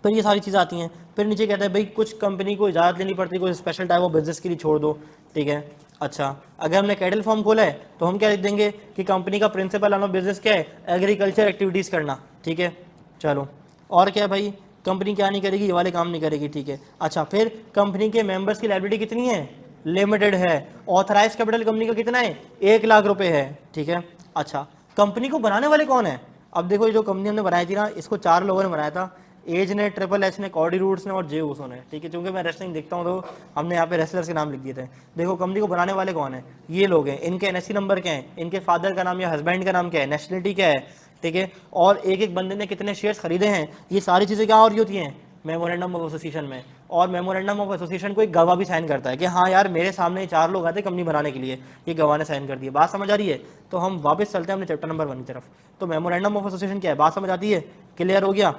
फिर ये सारी चीज़ें आती हैं। फिर नीचे कहता है भाई कुछ कंपनी को इजाज़त लेनी पड़ती है कोई स्पेशल टाइप ऑफ बिजनेस के लिए, छोड़ दो, ठीक है। अच्छा, अगर हमने कैटल फॉर्म खोला है तो हम क्या लिख देंगे कि कंपनी का प्रिंसिपल लाइन ऑफ बिजनेस क्या है, एग्रीकल्चर एक्टिविटीज़ करना, ठीक है। चलो, और क्या है भाई, कंपनी क्या नहीं करेगी, ये वाले काम नहीं करेगी, ठीक है। अच्छा, फिर कंपनी के मेंबर्स की लायबिलिटी कितनी है, लिमिटेड है। ऑथराइज कैपिटल कंपनी का कितना है, 1 लाख रुपए है, ठीक है। अच्छा, कंपनी को बनाने वाले कौन है, अब देखो ये जो कंपनी हमने बनाई थी ना, इसको 4 लोगों ने बनाया था, एज ने, ट्रिपल एच ने, कॉडी रूट्स ने और जे ऊसो ने, ठीक है। क्योंकि मैं रेसलिंग देखता हूँ तो हमने यहाँ पे रेसलर्स के नाम लिख दिए थे। देखो कंपनी को बनाने वाले कौन है, ये लोग हैं, इनके एनएससी नंबर क्या है, इनके फादर का नाम या हस्बैंड का नाम क्या है, नेशनलिटी क्या है, ठीक है, और एक एक बंदे ने कितने शेयर्स खरीदे हैं, ये सारी चीज़ें क्या हो रही होती हैं मेमोरेंडम ऑफ एसोसिएशन में। और मेमोरेंडम ऑफ एसोसिएशन को एक गवाह भी साइन करता है कि हाँ यार मेरे सामने 4 लोग आए थे कंपनी बनाने के लिए, ये गवाह ने साइन कर दिया। बात समझ आ रही है, तो हम वापस चलते हैं अपने चैप्टर नंबर 1 की तरफ। तो मेमोरेंडम ऑफ एसोसिएशन क्या है, बात समझ आती है, क्लियर हो गया।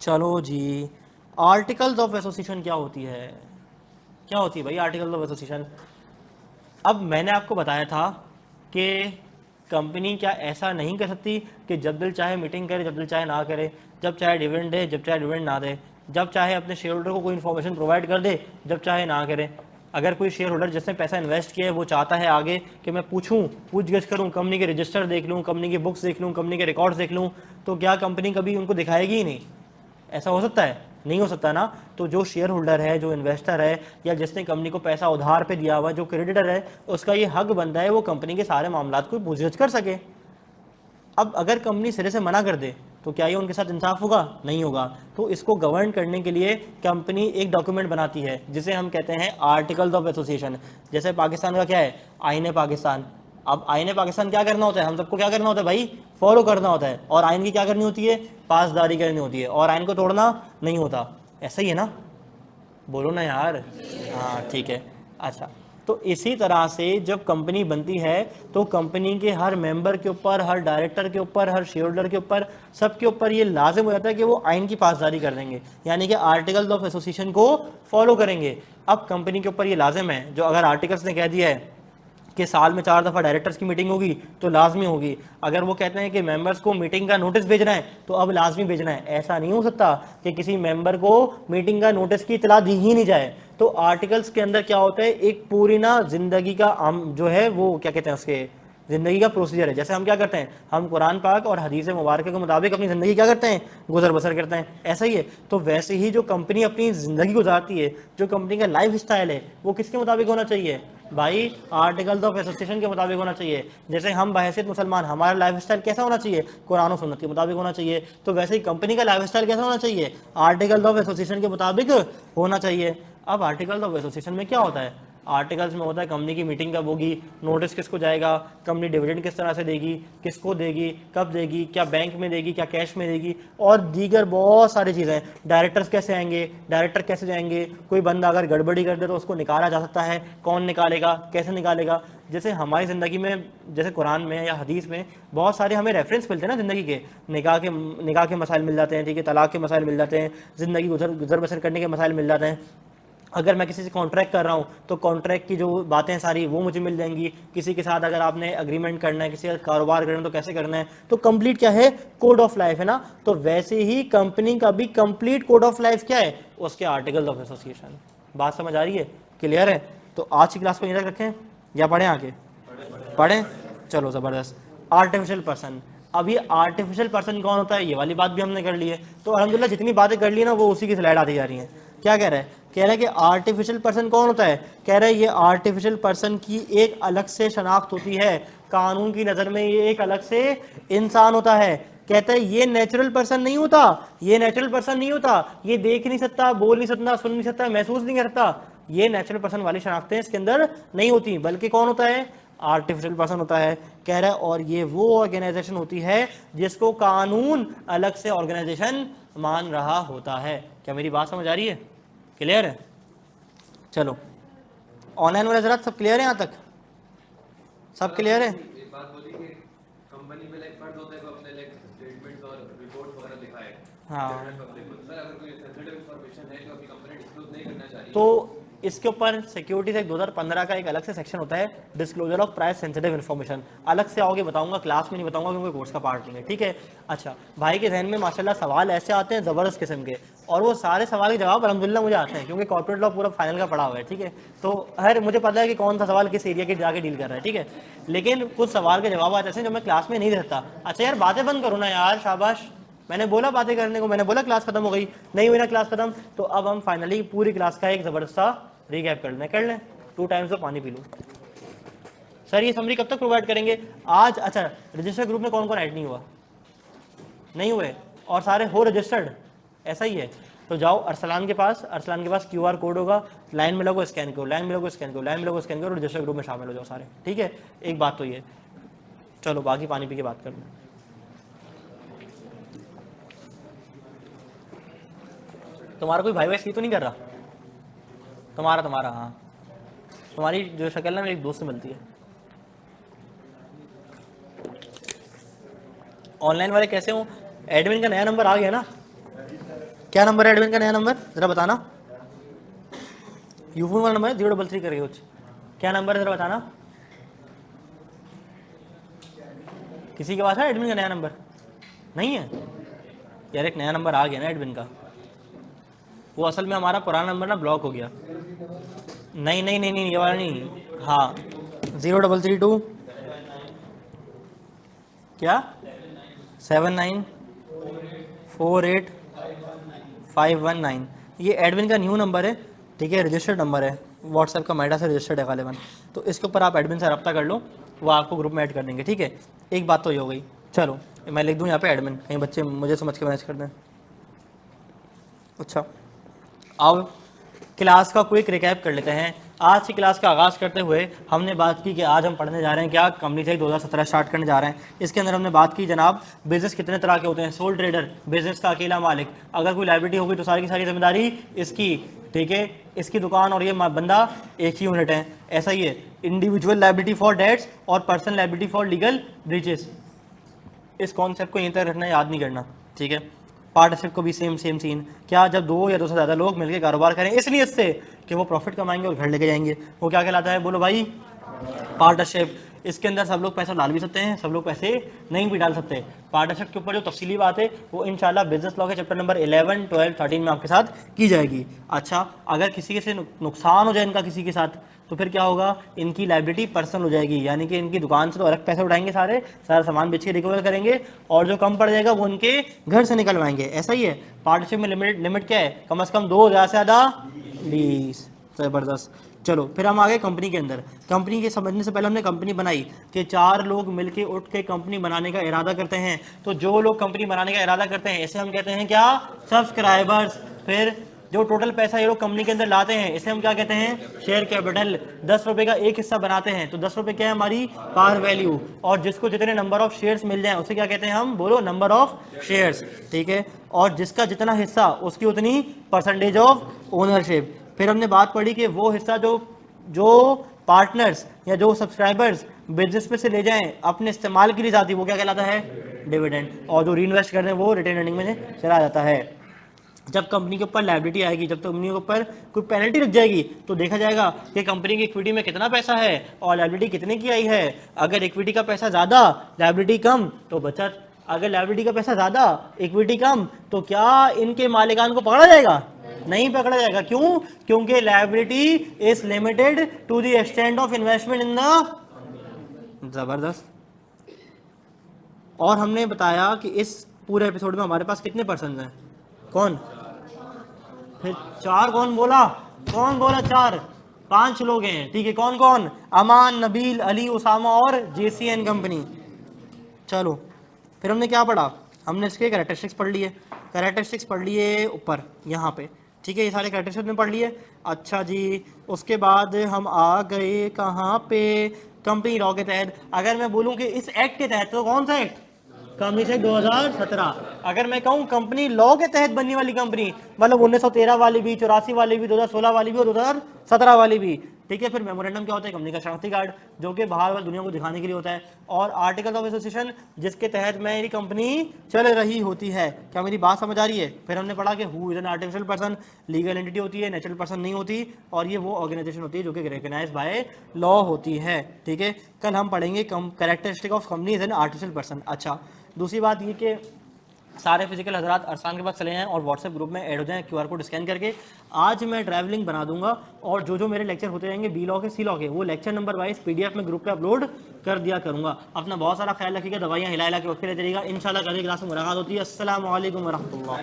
चलो जी, आर्टिकल्स ऑफ एसोसिएशन क्या होती है, क्या होती है भाई आर्टिकल्स ऑफ एसोसिएशन। अब मैंने आपको बताया था कि कंपनी क्या ऐसा नहीं कर सकती कि जब दिल चाहे मीटिंग करे, जब दिल चाहे ना करे, जब चाहे डिविडेंड दे, जब चाहे डिविडेंड ना दे, जब चाहे अपने शेयर होल्डर को कोई इन्फॉर्मेशन प्रोवाइड कर दे, जब चाहे ना करे। अगर कोई शेयर होल्डर जिसने पैसा इन्वेस्ट किया है वो चाहता है आगे कि मैं पूछगछ करूं, कंपनी के रजिस्टर देख लूं, कंपनी की बुक्स देख लूं, कंपनी के रिकॉर्ड्स देख लूं, तो क्या कंपनी कभी उनको दिखाएगी ही नहीं, ऐसा हो सकता है, नहीं हो सकता ना। तो जो शेयर होल्डर है, जो इन्वेस्टर है, या जिसने कंपनी को पैसा उधार पे दिया हुआ, जो क्रेडिटर है, उसका ये हक बनता है वो कंपनी के सारे मामलात को पूछगछ कर सके। अब अगर कंपनी सिरे से मना कर दे तो क्या ये उनके साथ इंसाफ होगा, नहीं होगा। तो इसको गवर्न करने के लिए कंपनी एक डॉक्यूमेंट बनाती है जिसे हम कहते हैं आर्टिकल्स ऑफ एसोसिएशन। जैसे पाकिस्तान का क्या है, आईन पाकिस्तान। अब आईन पाकिस्तान क्या करना होता है, हम सबको क्या करना होता है भाई, फॉलो करना होता है, और आइन की क्या करनी होती है, पासदारी करनी होती है, और आइन को तोड़ना नहीं होता। ऐसा ही है ना, बोलो ना यार, हाँ ठीक है। अच्छा, तो इसी तरह से जब कंपनी बनती है तो कंपनी के हर मेंबर के ऊपर, हर डायरेक्टर के ऊपर, हर शेयर होल्डर के ऊपर, सबके ऊपर ये लाजिम हो जाता है कि वो आइन की पासदारी कर देंगे, यानी कि आर्टिकल्स ऑफ एसोसिएशन को फॉलो करेंगे। अब कंपनी के ऊपर ये लाजिम है, जो अगर आर्टिकल्स ने कह दिया है कि साल में 4 दफ़ा डायरेक्टर्स की मीटिंग होगी तो लाजमी होगी। अगर वो कहते हैं कि मेंबर्स को मीटिंग का नोटिस भेजना है तो अब लाजमी भेजना है। ऐसा नहीं हो सकता कि किसी मेंबर को मीटिंग का नोटिस की इतला दी ही नहीं जाए। तो आर्टिकल्स के अंदर क्या होता है, एक पूरी ना जिंदगी का जो है वो क्या कहते हैं, उसके ज़िंदगी का प्रोसीजर है। जैसे हम क्या करते हैं, हम कुरान पाक और हदीस मुबारक के मुताबिक अपनी ज़िंदगी क्या करते हैं, गुजर बसर करते हैं, ऐसा ही है। तो वैसे ही जो कंपनी अपनी ज़िंदगी गुजारती है, जो कंपनी का लाइफ स्टाइल है, वो किसके मुताबिक होना चाहिए भाई, आर्टिकल्स ऑफ एसोसिएशन के मुताबिक होना चाहिए। जैसे हम बहैसियत मुसलमान, हमारा लाइफ स्टाइल कैसा होना चाहिए, कुरान और सुन्नत के मुताबिक होना चाहिए। तो वैसे ही कंपनी का लाइफ स्टाइल कैसा होना चाहिए, आर्टिकल्स ऑफ एसोसिएशन के मुताबिक होना चाहिए। अब आर्टिकल्स ऑफ एसोसिएशन में क्या होता है, आर्टिकल्स में होता है कंपनी की मीटिंग कब होगी, नोटिस किसको जाएगा, कंपनी डिविडेंड किस तरह से देगी, किसको देगी, कब देगी, क्या बैंक में देगी, क्या कैश में देगी, और दीगर बहुत सारी चीज़ें। डायरेक्टर्स कैसे आएंगे, डायरेक्टर कैसे जाएंगे, कोई बंदा अगर गड़बड़ी कर दे तो उसको निकाला जा सकता है, कौन निकालेगा, कैसे निकालेगा। जैसे हमारी ज़िंदगी में, जैसे कुरान में या हदीस में बहुत सारे हमें रेफरेंस मिलते हैं ना ज़िंदगी के, निकाह के मसाइल मिल जाते हैं, ठीक है, तलाक के मसाइल मिल जाते हैं, ज़िंदगी गुजर बसर करने के मसाइल मिल जाते हैं। अगर मैं किसी से कॉन्ट्रैक्ट कर रहा हूँ तो कॉन्ट्रैक्ट की जो बातें सारी वो मुझे मिल जाएंगी। किसी के साथ अगर आपने एग्रीमेंट करना है, किसी का कारोबार करना है तो कैसे करना है, तो कंप्लीट क्या है, कोड ऑफ लाइफ है ना। तो वैसे ही कंपनी का भी कंप्लीट कोड ऑफ लाइफ क्या है, उसके आर्टिकल्स ऑफ एसोसिएशन। बात समझ आ रही है, क्लियर है। तो आज की क्लास को यहीं तक रखें या पढ़ें आगे, पढ़ें, चलो ज़बरदस्त। आर्टिफिशियल पर्सन, अब ये आर्टिफिशियल पर्सन कौन होता है, ये वाली बात भी हमने कर ली है। तो अल्हम्दुलिल्लाह जितनी बातें कर ली ना वो उसी की स्लाइड आती जा रही हैं। क्या कह रहा है, कह रहा है कि आर्टिफिशियल पर्सन कौन होता है, कह रहा है ये आर्टिफिशियल पर्सन की एक अलग से शनाख्त होती है, कानून की नज़र में ये एक अलग से इंसान होता है। कहता है ये नेचुरल पर्सन नहीं होता, ये नेचुरल पर्सन नहीं होता, ये देख नहीं सकता, बोल नहीं सकता, सुन नहीं सकता, महसूस नहीं करता, ये नेचुरल पर्सन वाली शनाख्तें इसके अंदर नहीं होती, बल्कि कौन होता है, आर्टिफिशियल पर्सन होता है। कह रहा है और ये वो ऑर्गेनाइजेशन होती है जिसको कानून अलग से ऑर्गेनाइजेशन मान रहा होता है। क्या मेरी बात समझ आ रही है, क्लियर है। चलो ऑनलाइन वाले जरा सब क्लियर है, यहाँ तक सब क्लियर है। एक बात बोली कि कंपनी में लाइक फर्ज होता है कि अपने लाइक स्टेटमेंट्स और रिपोर्ट वगैरह दिखाए, हाँ, पब्लिक को। सर अगर कोई सेंसिटिव इंफॉर्मेशन है जो अपनी कंपनी डिस्क्लोज नहीं करना चाह रही तो इसके ऊपर सिक्योरिटी से 2015 का एक अलग से सेक्शन होता है, disclosure of price sensitive information. अलग से आओगे बताऊंगा, क्लास में नहीं बताऊंगा क्योंकि कोर्स का पार्ट नहीं है, ठीक है। अच्छा, भाई के जहन में माशाल्लाह सवाल ऐसे आते हैं ज़बरदस्त किस्म के, और वो सारे सवाल के जवाब अल्हम्दुलिल्लाह मुझे आते हैं क्योंकि कॉर्पोरेट लॉ पूरा फाइनल का पढ़ा हुआ है, ठीक है। तो हर मुझे पता है कि कौन सा सवाल किस एरिया के जाके डील कर रहा है, ठीक है। लेकिन कुछ सवाल के जवाब आते हैं जो मैं क्लास में नहीं दे सकता। अच्छा यार बातें बंद करो ना यार, शाबाश, मैंने बोला बातें करने को, मैंने बोला क्लास खत्म हो गई, नहीं हुई ना क्लास खत्म। तो अब हम फाइनली पूरी क्लास का एक ज़बरदस्त सा रीकैप कर लें। 2 टाइम्स तो पानी पी लूँ। सर ये समरी कब तक प्रोवाइड करेंगे आज। अच्छा, रजिस्टर ग्रुप में कौन कौन ऐड नहीं हुआ, नहीं हुए, और सारे हो रजिस्टर्ड, ऐसा ही है। तो जाओ अरसलान के पास QR कोड होगा, लाइन में लोगों स्कैन करो, लाइन में लोगों स्कैन करो, लाइन में लोगों स्कैन करो, रजिस्टर ग्रुप में शामिल हो जाओ सारे, ठीक है। एक बात तो ये, चलो बाकी पानी पी के बात कर लो। तुम्हारा कोई भाई वैसे तो नहीं कर रहा, तुम्हारा हाँ, तुम्हारी जो शक्ल ना मेरे एक दोस्त से मिलती है। ऑनलाइन वाले कैसे हो, एडमिन का नया नंबर आ गया ना, क्या नंबर है एडमिन का नया नंबर ज़रा बताना। यूफोन वाला नंबर है 033 करके कुछ, क्या नंबर है ज़रा बताना। किसी के पास है एडमिन का नया नंबर, नहीं है यार। एक नया नंबर आ गया ना एडमिन का, वो असल में हमारा पुराना नंबर ना ब्लॉक हो गया। नहीं ये वाला नहीं, हाँ 0332 क्या 7948 ये एडमिन का न्यू नंबर है, ठीक है, रजिस्टर्ड नंबर है, व्हाट्सएप का माइडा से रजिस्टर्ड है गालिबन। तो इसके ऊपर आप एडमिन से रब्ता कर लो, वो आपको ग्रुप में ऐड कर देंगे, ठीक है। एक बात तो ये हो गई। चलो मैं लिख दूँ यहाँ पे एडमिन, कहीं बच्चे मुझे समझ के मैनेज कर दें। अच्छा अब क्लास का क्विक रिकैप कर लेते हैं। आज की क्लास का आगाज़ करते हुए हमने बात की कि आज हम पढ़ने जा रहे हैं क्या, कंपनी से 2017 स्टार्ट करने जा रहे हैं। इसके अंदर हमने बात की जनाब बिजनेस कितने तरह के होते हैं, सोल ट्रेडर, बिजनेस का अकेला मालिक, अगर कोई लायबिलिटी होगी तो सारी की सारी जिम्मेदारी इसकी, ठीक है, इसकी दुकान और ये बंदा एक ही यूनिट है, ऐसा ही है। इंडिविजुअल लायबिलिटी फॉर डेट्स और personal liability for legal breaches, इस कॉन्सेप्ट को यहीं तक रखना, याद नहीं करना, ठीक है। पार्टनरशिप को भी सेम सीन, क्या जब 2 या 2 से ज़्यादा लोग मिलकर कारोबार करें इस नीयत से कि वो प्रॉफिट कमाएंगे और घर लेके जाएंगे, वो क्या कहलाता है, बोलो भाई, पार्टनरशिप। इसके अंदर सब लोग पैसा डाल भी सकते हैं, सब लोग पैसे नहीं भी डाल सकते। पार्टनरशिप के ऊपर जो तफसीली बात है वो इंशाल्लाह बिजनेस लॉ के चैप्टर नंबर 11, 12, 13 में आपके साथ की जाएगी। अच्छा, अगर किसी से नुकसान हो जाए इनका किसी के साथ, तो फिर क्या होगा, इनकी लायबिलिटी पर्सनल हो जाएगी, यानी कि इनकी दुकान से तो अलग पैसे उठाएंगे, सारा सामान बेच के रिकवर करेंगे, और जो कम पड़ जाएगा वो उनके घर से निकलवाएंगे, ऐसा ही है। पार्टनरशिप में लिमिट क्या है, कम से कम 2, ज़्यादा से ज़्यादा 20। ज़बरदस्त। चलो फिर हम आ गए कंपनी के अंदर। कंपनी के समझने से पहले हमने कंपनी बनाई कि 4 लोग मिलके उठ के कंपनी बनाने का इरादा करते हैं। तो जो लोग कंपनी बनाने का इरादा करते हैं इसे हम कहते हैं क्या, सब्सक्राइबर्स। फिर जो टोटल पैसा ये लोग कंपनी के अंदर लाते हैं इसे हम क्या कहते हैं, शेयर कैपिटल। 10 रुपए का एक हिस्सा बनाते हैं तो 10 रुपए क्या है हमारी पार वैल्यू, और जिसको जितने नंबर ऑफ शेयर्स मिल जाए उसे क्या कहते हैं हम, बोलो नंबर ऑफ शेयर्स, ठीक है। और जिसका जितना हिस्सा उसकी उतनी परसेंटेज ऑफ ओनरशिप। फिर हमने बात पढ़ी कि वो हिस्सा जो पार्टनर्स या जो सब्सक्राइबर्स बिजनेस में से ले जाएं अपने इस्तेमाल के लिए जाती वो क्या कहलाता है, डिविडेंड। और जो रीइन्वेस्ट कर रहे हैं वो रिटेन अर्निंग में चला जाता है। जब कंपनी के ऊपर लायबिलिटी आएगी, जब कंपनी के ऊपर कोई पेनल्टी लग जाएगी तो देखा जाएगा कि कंपनी की इक्विटी में कितना पैसा है और लायबिलिटी कितने की आई है। अगर इक्विटी का पैसा ज़्यादा लायबिलिटी कम तो बचत, अगर लायबिलिटी का पैसा ज़्यादा इक्विटी कम तो क्या इनके मालिकान को पकड़ा जाएगा, नहीं पकड़ा जाएगा। क्यों, क्योंकि liability is limited to the extent of investment in the, जबरदस्त। और हमने बताया कि इस पूरे एपिसोड में हमारे पास कितने पर्सन हैं, कौन, फिर 4 कौन बोला, कौन बोला 4, 5 लोग हैं, ठीक है। कौन कौन, अमान, नबील, अली, उसामा और जेसी एंड कंपनी। चलो फिर हमने क्या पढ़ा, हमने इसके कैरेक्टरिस्टिक्स पढ़ लिए, कैरेक्टरिस्टिक्स पढ़ लिए ऊपर यहाँ पे, ठीक है। ये सारे कैरेक्टरिस्टिक्स में पढ़ लिए। अच्छा जी, उसके बाद हम आ गए कहाँ पे, कंपनी लॉ के तहत। अगर मैं बोलूँ कि इस एक्ट के तहत, तो कौन सा एक्ट, कंपनी से 2017। अगर मैं कहूँ कंपनी लॉ के तहत बनने वाली कंपनी, मतलब 1913 वाली भी, 84 वाली भी, 2016 वाली भी और 2017 वाली भी, ठीक है। फिर मेमोरेंडम क्या होता है, कंपनी का शनाख्ती कार्ड जो कि बाहर वाली दुनिया को दिखाने के लिए होता है। और आर्टिकल ऑफ एसोसिएशन जिसके तहत मेरी कंपनी चल रही होती है। क्या मेरी बात समझ आ रही है। फिर हमने पढ़ा कि who is an artificial person, legal entity होती है, नेचुरल पर्सन नहीं होती, और ये वो ऑर्गेनाइजेशन होती है जो कि रिकग्नाइज बाय लॉ होती है, ठीक है। कल हम पढ़ेंगे characteristic of company is an artificial person. अच्छा, दूसरी बात ये कि सारे फिजिकल हजरात अरसान के पास चले जाएँ और व्हाट्सएप ग्रुप में ऐड हो जाएँ QR कोड स्कैन करके। आज मैं ट्रैवलिंग बना दूंगा और जो मेरे लेक्चर होते जाएंगे बी लॉ के, सी लॉ के, वो लेक्चर नंबर वाइज PDF में ग्रुप पे अपलोड कर दिया करूंगा। अपना बहुत सारा ख्याल रखिएगा, दवाइयाँ हिला के वक्त चलिएगा। इंशाल्लाह कल क्लास में मुलाकात होती है। अस्सलाम वालेकुम व रहमतुल्लाह।